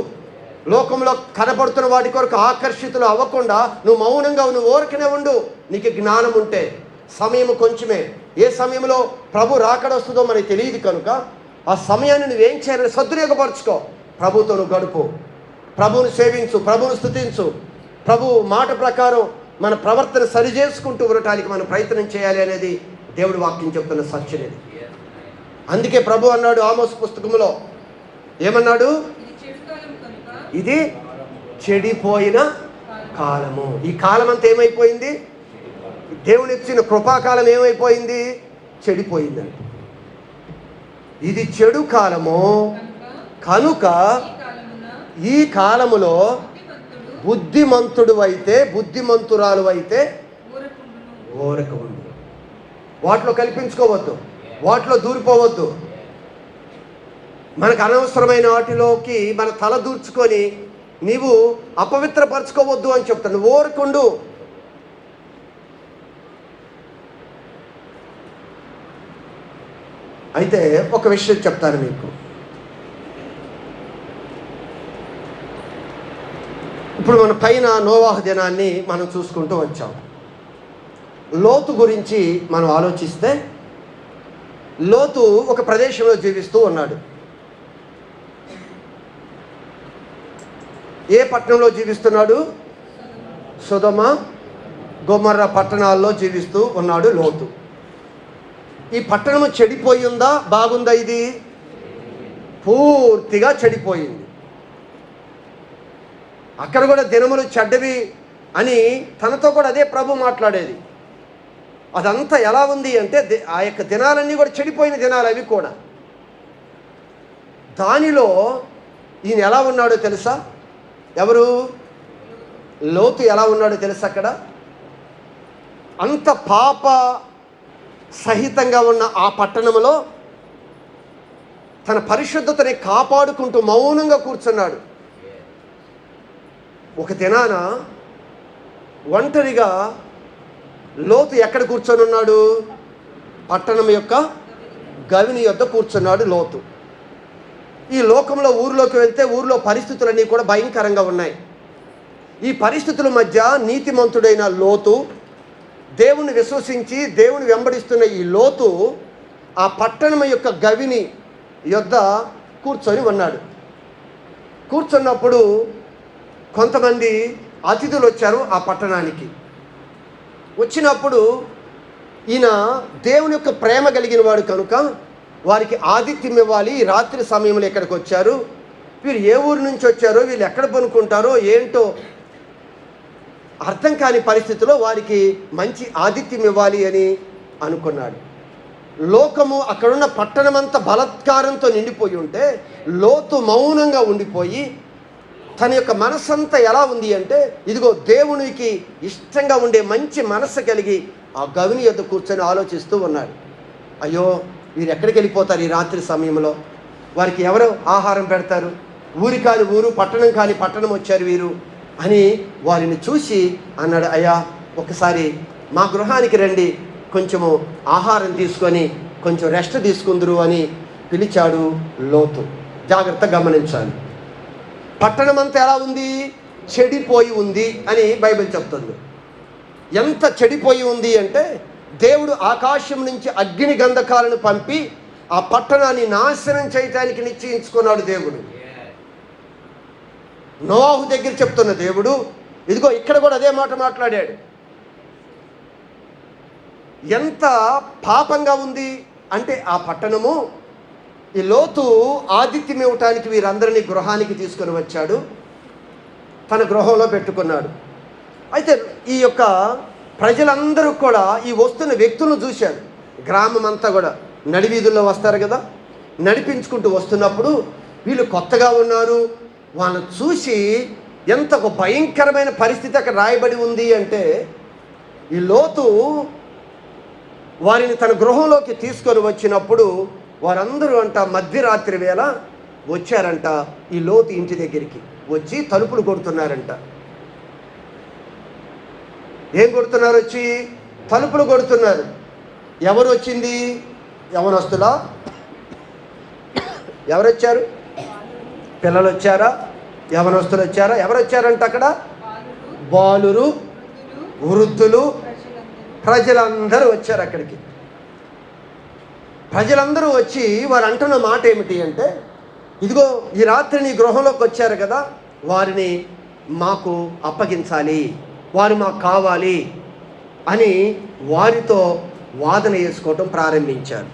లోకంలో కనపడుతున్న వాటి కొరకు ఆకర్షితులు అవ్వకుండా నువ్వు మౌనంగా నువ్వు ఓరకనే ఉండు. నీకు జ్ఞానం ఉంటే. సమయం కొంచెమే. ఏ సమయంలో ప్రభు రాకడొస్తుందో మనకి తెలియదు కనుక ఆ సమయాన్ని నువ్వేం చేయాలని సద్వినియోగపరచుకో. ప్రభుతో నువ్వు గడుపు, ప్రభువుని సేవించు, ప్రభువుని స్తుతించు. ప్రభు మాట ప్రకారం మన ప్రవర్తన సరిచేసుకుంటూ ఉండటానికి మనం ప్రయత్నం చేయాలి అనేది దేవుడి వాక్యం చెప్తున్న సత్యం ఇది. అందుకే ప్రభు అన్నాడు ఆమోసు పుస్తకంలో, ఏమన్నాడు? ఇది చెడిపోయిన కాలము. ఈ కాలం అంతా ఏమైపోయింది? దేవుని ఇచ్చిన కృపాకాలం ఏమైపోయింది? చెడిపోయిందండి. ఇది చెడు కాలము కనుక ఈ కాలములో బుద్ధిమంతుడు అయితే, బుద్ధిమంతురాలు అయితే ఓరక ఉండు. వాటిలో కల్పించుకోవద్దు, వాటిలో దూరిపోవద్దు. మనకు అనవసరమైన వాటిలోకి మన తల దూర్చుకొని నీవు అపవిత్రపరచుకోవద్దు అని చెప్తాను. ఓరకుండు. అయితే ఒక విషయం చెప్తాను మీకు. ఇప్పుడు మన పైన నోవాహు దినాన్ని మనం చూసుకుంటూ వచ్చాం. లోతు గురించి మనం ఆలోచిస్తే, లోతు ఒక ప్రదేశంలో జీవిస్తూ ఉన్నాడు. ఏ పట్టణంలో జీవిస్తున్నాడు? సొదొమ గొమొర్రా పట్టణాల్లో జీవిస్తూ ఉన్నాడు లోతు. ఈ పట్టణము చెడిపోయి ఉందా, బాగుందా? ఇది పూర్తిగా చెడిపోయింది. అక్కడ కూడా దినములు చెడ్డవి అని తనతో కూడా అదే ప్రభు మాట్లాడేది. అదంతా ఎలా ఉంది అంటే, ఆ యొక్క దినాలన్నీ కూడా చెడిపోయిన దినాలు అవి కూడా. దానిలో ఈయన ఎలా ఉన్నాడో తెలుసా? ఎవరు? లోతు ఎలా ఉన్నాడో తెలుసా? అక్కడ అంత పాప సహితంగా ఉన్న ఆ పట్టణంలో తన పరిశుద్ధతని కాపాడుకుంటూ మౌనంగా కూర్చున్నాడు. ఒక దినాన ఒంటరిగా లోతు ఎక్కడ కూర్చొని ఉన్నాడు? పట్టణం యొక్క గవిని యొద్ద కూర్చున్నాడు లోతు. ఈ లోకంలో ఊరిలోకి వెళ్తే ఊరిలో పరిస్థితులన్నీ కూడా భయంకరంగా ఉన్నాయి. ఈ పరిస్థితుల మధ్య నీతిమంతుడైన లోతు, దేవుని విశ్వసించి దేవుని వెంబడిస్తున్న ఈ లోతు ఆ పట్టణం యొక్క గవిని యొద్ద కూర్చొని ఉన్నాడు. కూర్చున్నప్పుడు కొంతమంది అతిథులు వచ్చారు ఆ పట్టణానికి. వచ్చినప్పుడు ఈయన దేవుని యొక్క ప్రేమ కలిగిన వాడు కనుక వారికి ఆతిథ్యం ఇవ్వాలి. రాత్రి సమయంలో ఇక్కడికి వచ్చారు, వీరు ఏ ఊరు నుంచి వచ్చారో, వీళ్ళు ఎక్కడ పనుకుంటారో ఏంటో అర్థం కాని పరిస్థితిలో వారికి మంచి ఆతిథ్యం ఇవ్వాలి అని అనుకున్నాడు. లోకము అక్కడున్న పట్టణమంతా బలాత్కారంతో నిండిపోయి ఉంటే లోతు మౌనంగా ఉండిపోయి తన యొక్క మనస్సంతా ఎలా ఉంది అంటే, ఇదిగో దేవునికి ఇష్టంగా ఉండే మంచి మనస్సు కలిగి ఆ గవిని యొద్ద కూర్చొని ఆలోచిస్తూ ఉన్నాడు. అయ్యో, వీరు ఎక్కడికి వెళ్ళిపోతారు ఈ రాత్రి సమయంలో? వారికి ఎవరు ఆహారం పెడతారు? ఊరి కాని ఊరు, పట్టణం కాని పట్టణం వచ్చారు వీరు అని వారిని చూసి అన్నాడు, అయ్యా ఒకసారి మా గృహానికి రండి, కొంచెము ఆహారం తీసుకొని కొంచెం రెస్ట్ తీసుకుందరు అని పిలిచాడు లోతు. జాగ్రత్తగా గమనించాలి. పట్టణం అంతా ఎలా ఉంది? చెడిపోయి ఉంది అని బైబిల్ చెప్తుంది. ఎంత చెడిపోయి ఉంది అంటే దేవుడు ఆకాశం నుంచి అగ్ని గంధకాలను పంపి ఆ పట్టణాన్ని నాశనం చేయటానికి నిశ్చయించుకున్నాడు దేవుడు. నోవాహు దగ్గర చెప్తున్న దేవుడు ఇదిగో ఇక్కడ కూడా అదే మాట మాట్లాడాడు. ఎంత పాపంగా ఉంది అంటే ఆ పట్టణము, ఈ లోతు ఆతిథ్యం ఇవ్వటానికి వీరందరినీ గృహానికి తీసుకొని వచ్చాడు, తన గృహంలో పెట్టుకున్నాడు. అయితే ఈ యొక్క ప్రజలందరూ కూడా ఈ వస్తున్న వ్యక్తులను చూశారు. గ్రామం అంతా కూడా నడివీధుల్లో వస్తారు కదా, నడిపించుకుంటూ వస్తున్నప్పుడు వీళ్ళు కొత్తగా ఉన్నారు. వాళ్ళని చూసి ఎంత ఒక భయంకరమైన పరిస్థితి అక్కడ రాయబడి ఉంది అంటే, ఈ లోతు వారిని తన గృహంలోకి తీసుకొని వచ్చినప్పుడు వారందరూ అంట మధ్యరాత్రి వేళ వచ్చారంట ఈ లోతు ఇంటి దగ్గరికి. వచ్చి తలుపులు కొడుతున్నారంట. ఏం కొడుతున్నారు? వచ్చి తలుపులు కొడుతున్నారు. ఎవరు వచ్చింది? యవనస్తులా? ఎవరు వచ్చారు? పిల్లలు వచ్చారా? యవనస్తులు వచ్చారా? ఎవరు వచ్చారంట అక్కడ? బాలురు, వృద్ధులు, ప్రజలందరూ వచ్చారు అక్కడికి. ప్రజలందరూ వచ్చి వారు అంటున్న మాట ఏమిటి అంటే, ఇదిగో ఈ రాత్రి నీ గృహంలోకి వచ్చారు కదా, వారిని మాకు అప్పగించాలి, వారు మాకు కావాలి అని వారితో వాదన చేసుకోవటం ప్రారంభించారు.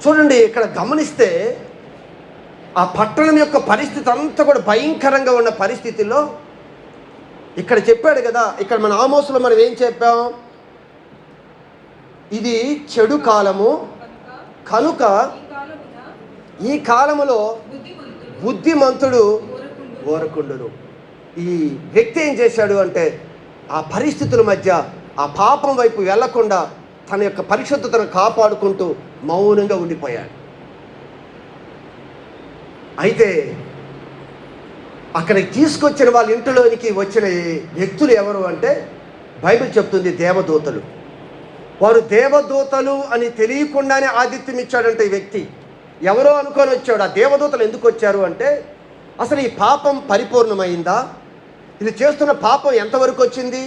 చూడండి, ఇక్కడ గమనిస్తే ఆ పట్టణం యొక్క పరిస్థితి అంతా కూడా భయంకరంగా ఉన్న పరిస్థితిలో ఇక్కడ చెప్పాడు కదా. ఇక్కడ మన ఆమోసులో మనం ఏం చెప్పాం? ఇది చెడు కాలము కనుక ఈ కాలములో బుద్ధిమంతుడు ఓరకుండును. ఈ వ్యక్తి ఏం చేశాడు అంటే, ఆ పరిస్థితుల మధ్య ఆ పాపం వైపు వెళ్లకుండా తన యొక్క పరిశుద్ధతను కాపాడుకుంటూ మౌనంగా ఉండిపోయాడు. అయితే అక్కడికి తీసుకొచ్చిన వాళ్ళ ఇంటిలోనికి వచ్చిన వ్యక్తులు ఎవరు అంటే, బైబిల్ చెప్తుంది దేవదూతలు. వారు దేవదూతలు అని తెలియకుండానే ఆతిథ్యం ఇచ్చాడంటే ఈ వ్యక్తి. ఎవరో అనుకొని వచ్చాడు. ఆ దేవదూతలు ఎందుకు వచ్చారు అంటే, అసలు ఈ పాపం పరిపూర్ణమైందా? ఇది చేస్తున్న పాపం ఎంతవరకు వచ్చింది?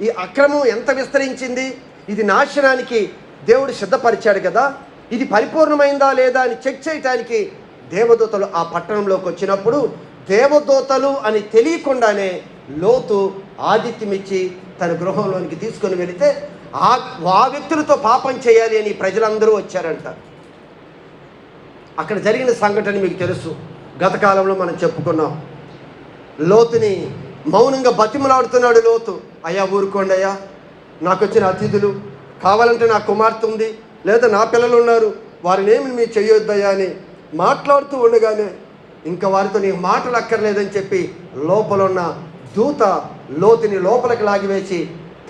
ఈ అక్రమం ఎంత విస్తరించింది? ఇది నాశనానికి దేవుడు సిద్ధపరిచాడు కదా, ఇది పరిపూర్ణమైందా లేదా అని చెక్ చేయటానికి దేవదూతలు ఆ పట్టణంలోకి వచ్చినప్పుడు దేవదూతలు అని తెలియకుండానే లోతు ఆతిథ్యం ఇచ్చి తన గృహంలోనికి తీసుకొని వెళితే ఆ వ్యక్తులతో పాపం చేయాలి అని ప్రజలందరూ వచ్చారంట. అక్కడ జరిగిన సంఘటన మీకు తెలుసు. గత కాలంలో మనం చెప్పుకున్నాం. లోతుని మౌనంగా బతిమలాడుతున్నాడు లోతు. అయ్యా ఊరుకోండి అయ్యా, నాకు వచ్చిన అతిథులు, కావాలంటే నా కుమార్తె ఉంది, లేదా నా పిల్లలు ఉన్నారు, వారిని ఏమి మీరు చేయొద్దయ్యా అని మాట్లాడుతూ ఉండగానే ఇంకా వారితో నీకు మాటలు అక్కర్లేదని చెప్పి లోపల ఉన్న దూత లోతుని లోపలికి లాగివేసి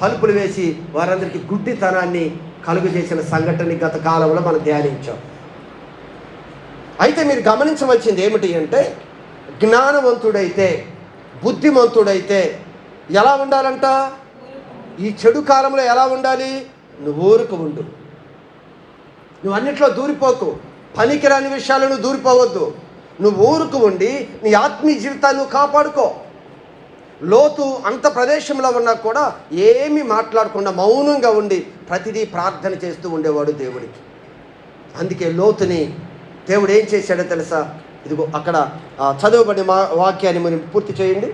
తలుపులు వేసి వారందరికీ గుడ్డితనాన్ని కలుగు చేసిన సంఘటన గత కాలంలో మనం ధ్యానించాం. అయితే మీరు గమనించవలసింది ఏమిటి అంటే, జ్ఞానవంతుడైతే బుద్ధిమంతుడైతే ఎలా ఉండాలంట? ఈ చెడు కాలంలో ఎలా ఉండాలి? నువ్వు ఊరుకు ఉండు, నువ్వు అన్నిట్లో దూరిపోకు, పనికిరాని విషయాలను దూరిపోవద్దు, నువ్వు ఊరుకు ఉండి నీ ఆత్మీయ జీవితాన్ని నువ్వు కాపాడుకో. లోతు అంత ప్రదేశంలో ఉన్నా కూడా ఏమీ మాట్లాడకుండా మౌనంగా ఉండి ప్రతిదీ ప్రార్థన చేస్తూ ఉండేవాడు దేవుడికి. అందుకే లోతుని దేవుడు ఏం చేశాడో తెలుసా? ఇదిగో అక్కడ చదువుబడి వాక్యాన్ని మనం పూర్తి చేయండి.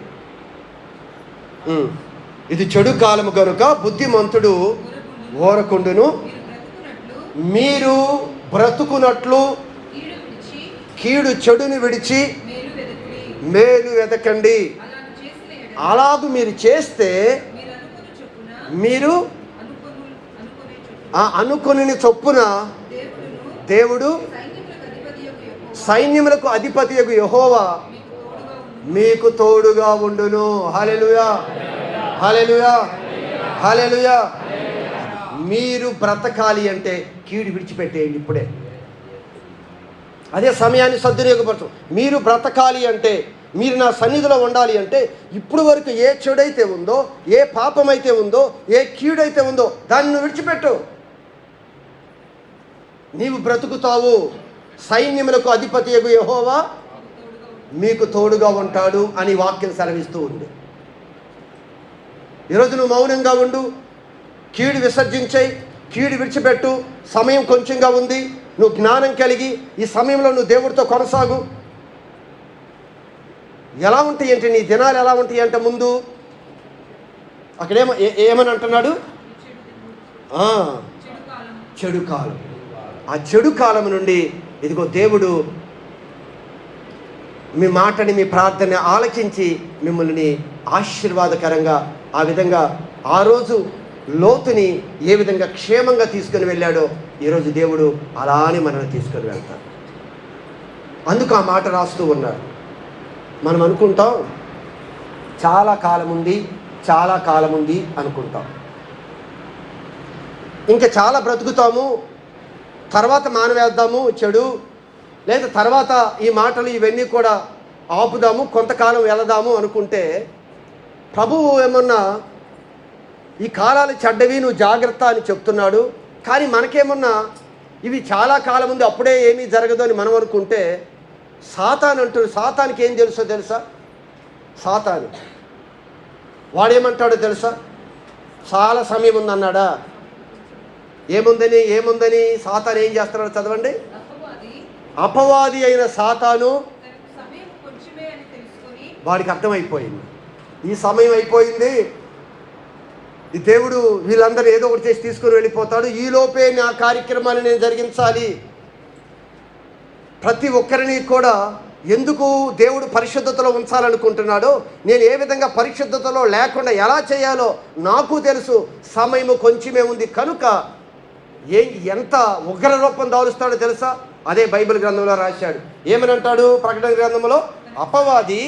ఇది చెడు కాలము కనుక బుద్ధిమంతుడు ఓరకుండును, మీరు బ్రతుకున్నట్లు కీడు చెడుని విడిచి మేలు వెతకండి. అలాగూ మీరు చేస్తే మీరు అనుకుని చొప్పున దేవుడు సైన్యములకు అధిపతియగు యెహోవా మీకు తోడుగా ఉండును. హల్లెలూయా, హల్లెలూయా, హల్లెలూయా. మీరు బ్రతకాలి అంటే కీడు విడిచిపెట్టేయండి ఇప్పుడే. అదే సమయాన్ని సద్వినియోగపరచు. మీరు బ్రతకాలి అంటే, మీరు నా సన్నిధిలో ఉండాలి అంటే ఇప్పుడు వరకు ఏ చెడైతే ఉందో, ఏ పాపమైతే ఉందో, ఏ కీడైతే ఉందో దాన్ని నువ్వు విడిచిపెట్టు. నీవు బ్రతుకుతావు. సైన్యములకు అధిపతియగు యెహోవా మీకు తోడుగా ఉంటాడు అని వాక్యం సెలవిస్తూ ఉంది. ఈరోజు నువ్వు మౌనంగా ఉండు, కీడు విసర్జించేయి, కీడు విడిచిపెట్టు. సమయం కొంచెంగా ఉంది, నువ్వు జ్ఞానం కలిగి ఈ సమయంలో నువ్వు దేవుడితో కొనసాగు. ఎలా ఉంటాయి అంటే నీ దినాలు ఎలా ఉంటాయి అంటే, ముందు అక్కడేమో ఏమని అంటున్నాడు? చెడు కాలం. ఆ చెడు కాలం నుండి ఇదిగో దేవుడు మీ మాటని, మీ ప్రార్థన ఆలకించి మిమ్మల్ని ఆశీర్వాదకరంగా ఆ విధంగా ఆ రోజు లోతుని ఏ విధంగా క్షేమంగా తీసుకుని వెళ్ళాడో ఈరోజు దేవుడు అలానే మనల్ని తీసుకొని వెళ్తాడు. అందుకు ఆ మాట రాస్తూ ఉన్నాడు. మనం అనుకుంటాం చాలా కాలం ఉంది, చాలా కాలం ఉంది అనుకుంటాం. ఇంకా చాలా బ్రతుకుతాము, తర్వాత మానవేద్దాము చెడు, లేదా తర్వాత ఈ మాటలు ఇవన్నీ కూడా ఆపుదాము, కొంతకాలం వెళదాము అనుకుంటే ప్రభువు ఏమన్నా ఈ కాలాలు చెడ్డవి, నువ్వు జాగ్రత్త అని చెప్తున్నాడు. కానీ మనకేమన్నా ఇవి చాలా కాలం ఉంది, అప్పుడే ఏమీ జరగదు అని మనం అనుకుంటే, సాతాను అంటాడు. సాతానికి ఏం తెలుసా? సాతాను వాడేమంటాడో తెలుసా? చాలా సమయం ఉందన్నాడా? ఏముందని సాతాను ఏం చేస్తున్నాడు? చదవండి. అపవాది అయిన సాతాను వాడికి అర్థమైపోయింది, ఈ సమయం అయిపోయింది, ఈ దేవుడు వీళ్ళందరూ ఏదో ఒకటి చేసి తీసుకుని వెళ్ళిపోతాడు, ఈలోపే నా కార్యక్రమాన్ని నేను జరిగించాలి. ప్రతి ఒక్కరిని కూడా ఎందుకు దేవుడు పరిశుద్ధతలో ఉంచాలనుకుంటున్నాడో, నేను ఏ విధంగా పరిశుద్ధతలో లేకుండా ఎలా చేయాలో నాకు తెలుసు. సమయము కొంచెమే ఉంది కనుక ఎంత ఉగ్ర రూపం దారుస్తాడో తెలుసా? అదే బైబిల్ గ్రంథంలో రాశాడు. ఏమని అంటాడు? ప్రకటన గ్రంథంలో అపవాది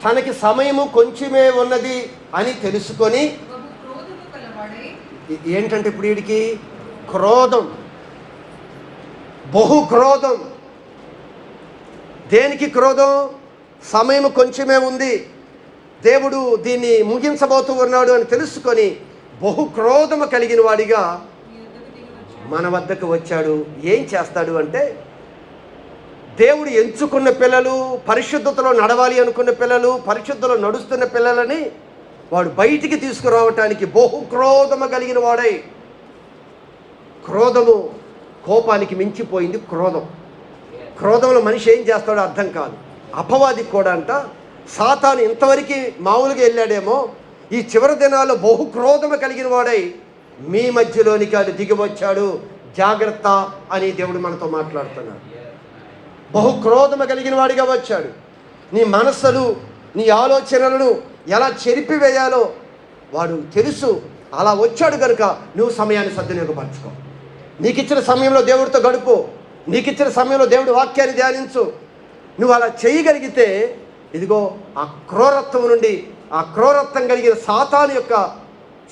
తనకి సమయము కొంచెమే ఉన్నది అని తెలుసుకొని, ఏంటంటే ఇప్పుడు వీడికి క్రోధం, బహు క్రోధం. దేనికి క్రోధం? సమయం కొంచెమే ఉంది, దేవుడు దీన్ని ముగించబోతూ ఉన్నాడు అని తెలుసుకొని బహు క్రోధము కలిగిన వాడిగా మన వద్దకు వచ్చాడు. ఏం చేస్తాడు అంటే, దేవుడు ఎంచుకున్న పిల్లలు, పరిశుద్ధతలో నడవాలి అనుకున్న పిల్లలు, పరిశుద్ధలో నడుస్తున్న పిల్లలని వాడు బయటికి తీసుకురావటానికి బహు క్రోధము కలిగిన వాడై, క్రోధము కోపానికి మించిపోయింది క్రోధం. క్రోధంలో మనిషి ఏం చేస్తాడో అర్థం కాదు. అపవాదికి కూడా అంట, సాతాను ఇంతవరకు మామూలుగా వెళ్ళాడేమో, ఈ చివరి దినాల్లో బహు క్రోధము కలిగిన వాడై మీ మధ్యలోనికి అది దిగి వచ్చాడు, జాగ్రత్త అని దేవుడు మనతో మాట్లాడుతున్నాడు. బహు క్రోధము కలిగిన వాడిగా వచ్చాడు. నీ మనస్సులు, నీ ఆలోచనలను ఎలా చెరిపివేయాలో వాడు తెలుసు. అలా వచ్చాడు కనుక నువ్వు సమయాన్ని సద్వినియోగపరచుకో. నీకు ఇచ్చిన సమయంలో దేవుడితో గడుపు. నీకు ఇచ్చిన సమయంలో దేవుడి వాక్యాన్ని ధ్యానించు. నువ్వు అలా చేయగలిగితే ఇదిగో ఆ క్రూరత్వం నుండి, ఆ క్రూరత్వం కలిగిన సాతాను యొక్క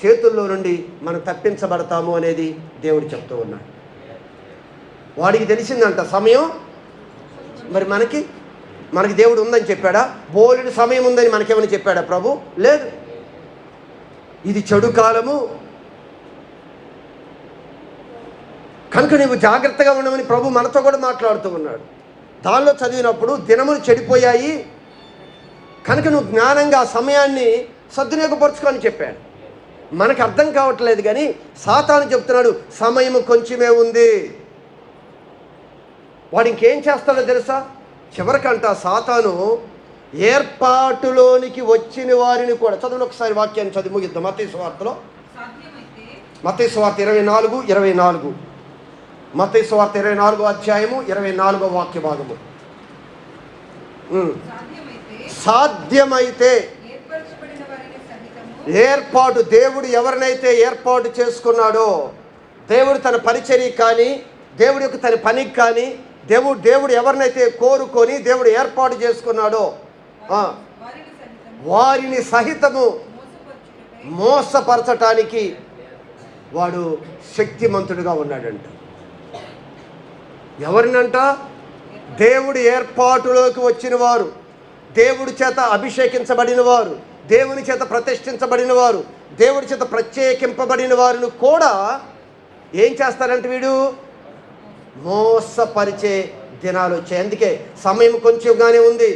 చేతుల్లో నుండి మనం తప్పించబడతాము అనేది దేవుడు చెప్తూ ఉన్నాడు. వాడికి తెలిసిందంట సమయం. మరి మనకి దేవుడు ఉందని చెప్పాడా? బోలెడు సమయం ఉందని మనకేమని చెప్పాడా ప్రభు? లేదు. ఇది చెడు కాలము కనుక నువ్వు జాగ్రత్తగా ఉండమని ప్రభు మనతో కూడా మాట్లాడుతూ ఉన్నాడు. దానిలో చదివినప్పుడు దినములు చెడిపోయాయి కనుక నువ్వు జ్ఞానంగా ఆ సమయాన్ని సద్వినియోగపరుచుకొని చెప్పాడు. మనకు అర్థం కావట్లేదు కానీ సాతాను చెప్తున్నాడు సమయం కొంచెమే ఉంది. వాడు ఇంకేం చేస్తాడో తెలుసా? చివరికంట సాతాను ఏర్పాటులోనికి వచ్చిన వారిని కూడా, చదువును ఒకసారి వాక్యాన్ని చదివి ముగిద్దాం. మత్తయి సువార్తలో, మత్తయి సువార్త 24 మత్తయి సువార్త 24వ అధ్యాయము 24వ వాక్య భాగము. సాధ్యమైతే ఏర్పాటు, దేవుడు ఎవరినైతే ఏర్పాటు చేసుకున్నాడో, దేవుడు తన పరిచర్య కానీ దేవుడి యొక్క తన పనికి కానీ దేవుడు ఎవరినైతే కోరుకొని దేవుడు ఏర్పాటు చేసుకున్నాడో వారిని సహితము మోసపరచటానికి వాడు శక్తిమంతుడుగా ఉన్నాడంట. ఎవరినంట? దేవుడి ఏర్పాటులోకి వచ్చిన వారు, దేవుడి చేత అభిషేకించబడిన వారు, దేవుని చేత ప్రతిష్ఠించబడిన వారు, దేవుడి చేత ప్రత్యేకింపబడిన వారిని కూడా ఏం చేస్తారంటే వీడు మోసపరిచే దినాలు వచ్చాయి. అందుకే సమయం కొంచెంగానే ఉంది.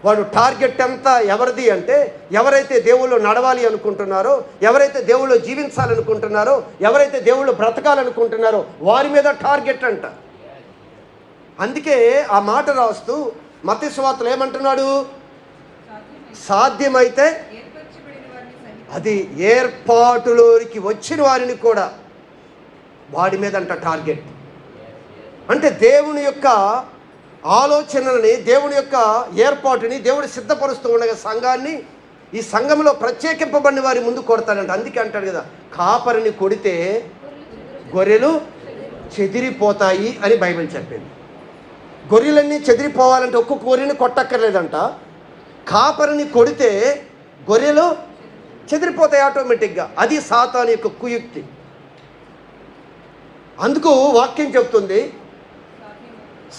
వాడు టార్గెట్ అంతా ఎవరిది అంటే, ఎవరైతే దేవుళ్ళు నడవాలి అనుకుంటున్నారో, ఎవరైతే దేవుళ్ళు జీవించాలనుకుంటున్నారో, ఎవరైతే దేవుళ్ళు బ్రతకాలనుకుంటున్నారో వారి మీద టార్గెట్ అంట. అందుకే ఆ మాట రాస్తూ మత్తయి సువార్తలో ఏమంటున్నాడు? సాధ్యమైతే, అది ఏర్పాటులోకి వచ్చిన వారిని కూడా వాడి మీద అంట టార్గెట్. అంటే దేవుని యొక్క ఆలోచనలని, దేవుని యొక్క ఏర్పాటుని దేవుడు సిద్ధపరుస్తూ ఉండగా సంఘాన్ని, ఈ సంఘంలో ప్రత్యేకింపబడిన వారి ముందు కొడతాడంట. అందుకే అంటాడు కదా, కాపరిని కొడితే గొర్రెలు చెదిరిపోతాయి అని బైబిల్ చెప్పింది. గొర్రెలన్నీ చెదిరిపోవాలంటే ఒక్కొక్క గొర్రెని కొట్టక్కర్లేదంట. కాపరిని కొడితే గొర్రెలు చెదిరిపోతాయి ఆటోమేటిక్గా. అది సాతాను యొక్క కుయుక్తి. అందుకు వాక్యం చెప్తుంది,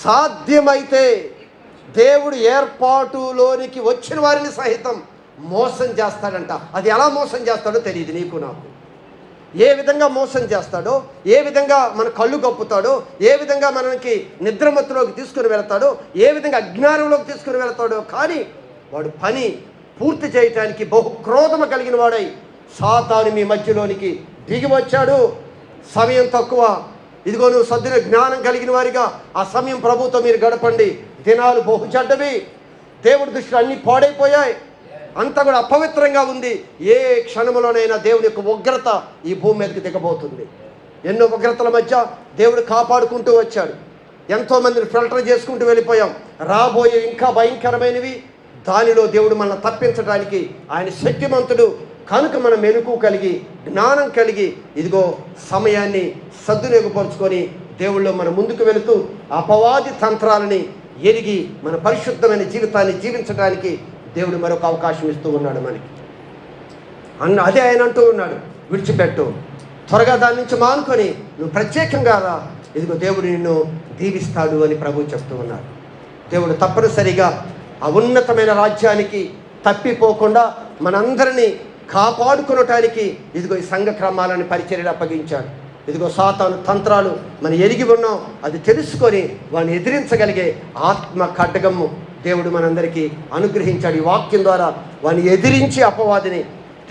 సాధ్యమైతే దేవుడు ఏర్పాటులోనికి వచ్చిన వారిని సహితం మోసం చేస్తాడంట. అది ఎలా మోసం చేస్తాడో తెలియదు నీకు నాకు. ఏ విధంగా మోసం చేస్తాడో, ఏ విధంగా మన కళ్ళు కప్పుతాడో, ఏ విధంగా మనకి నిద్రమత్తులోకి తీసుకుని వెళ్తాడో, ఏ విధంగా అజ్ఞానంలోకి తీసుకుని వెళ్తాడో, కానీ వాడు పని పూర్తి చేయటానికి బహు క్రోధము కలిగిన వాడై సాతాను మీ మధ్యలోనికి దిగి వచ్చాడు. సమయం తక్కువ, ఇదిగో నువ్వు సద్దున జ్ఞానం కలిగిన వారిగా ఆ సమయం ప్రభుతో మీరు గడపండి. దినాలు బహు చెడ్డవి, దేవుడి దృష్టిలో అన్నీ పాడైపోయాయి, అంతా కూడా అపవిత్రంగా ఉంది. ఏ క్షణంలోనైనా దేవుని యొక్క ఉగ్రత ఈ భూమి మీదకి దిగబోతుంది. ఎన్నో ఉగ్రతల మధ్య దేవుడు కాపాడుకుంటూ వచ్చాడు. ఎంతోమందిని ఫిల్టర్ చేసుకుంటూ వెళ్ళిపోయాం. రాబోయే ఇంకా భయంకరమైనవి, దానిలో దేవుడు మనల్ని తప్పించడానికి ఆయన శక్తిమంతుడు. కనుక మనం మెలకు కలిగి, జ్ఞానం కలిగి, ఇదిగో సమయాన్ని సద్వినియోగపరుచుకొని దేవుళ్ళు మన ముందుకు వెళుతూ అపవాది తంత్రాలని ఎరిగి మన పరిశుద్ధమైన జీవితాన్ని జీవించడానికి దేవుడు మరొక అవకాశం ఇస్తూ ఉన్నాడు మనకి. అదే ఆయన అంటూ ఉన్నాడు, విడిచిపెట్టు, త్వరగా దాని నుంచి మానుకొని నువ్వు ప్రత్యేకంగా రా, ఇదిగో దేవుడు నిన్ను దీవిస్తాడు అని ప్రభువు చెప్తూ ఉన్నాడు. దేవుడు తప్పనిసరిగా ఆ ఉన్నతమైన రాజ్యానికి తప్పిపోకుండా మనందరినీ కాపాడుకునటానికి ఇదిగో ఈ సంఘ క్రమాలను పరిచర్యలు అప్పగించాడు. ఇదిగో సాతాను తంత్రాలు మనం ఎరిగి ఉన్నాం, అది తెలుసుకొని వాడిని ఎదిరించగలిగే ఆత్మ ఖడ్గము దేవుడు మనందరికీ అనుగ్రహించాడు. ఈ వాక్యం ద్వారా వాడిని ఎదిరించి అపవాదిని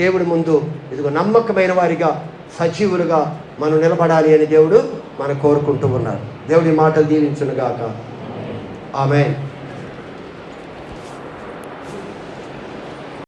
దేవుడి ముందు ఇదిగో నమ్మకమైన వారిగా, సజీవులుగా మనం నిలబడాలి అని దేవుడు మనం కోరుకుంటూ ఉన్నారు. దేవుడి మాటలు దీవించునుగాక. ఆమేన్.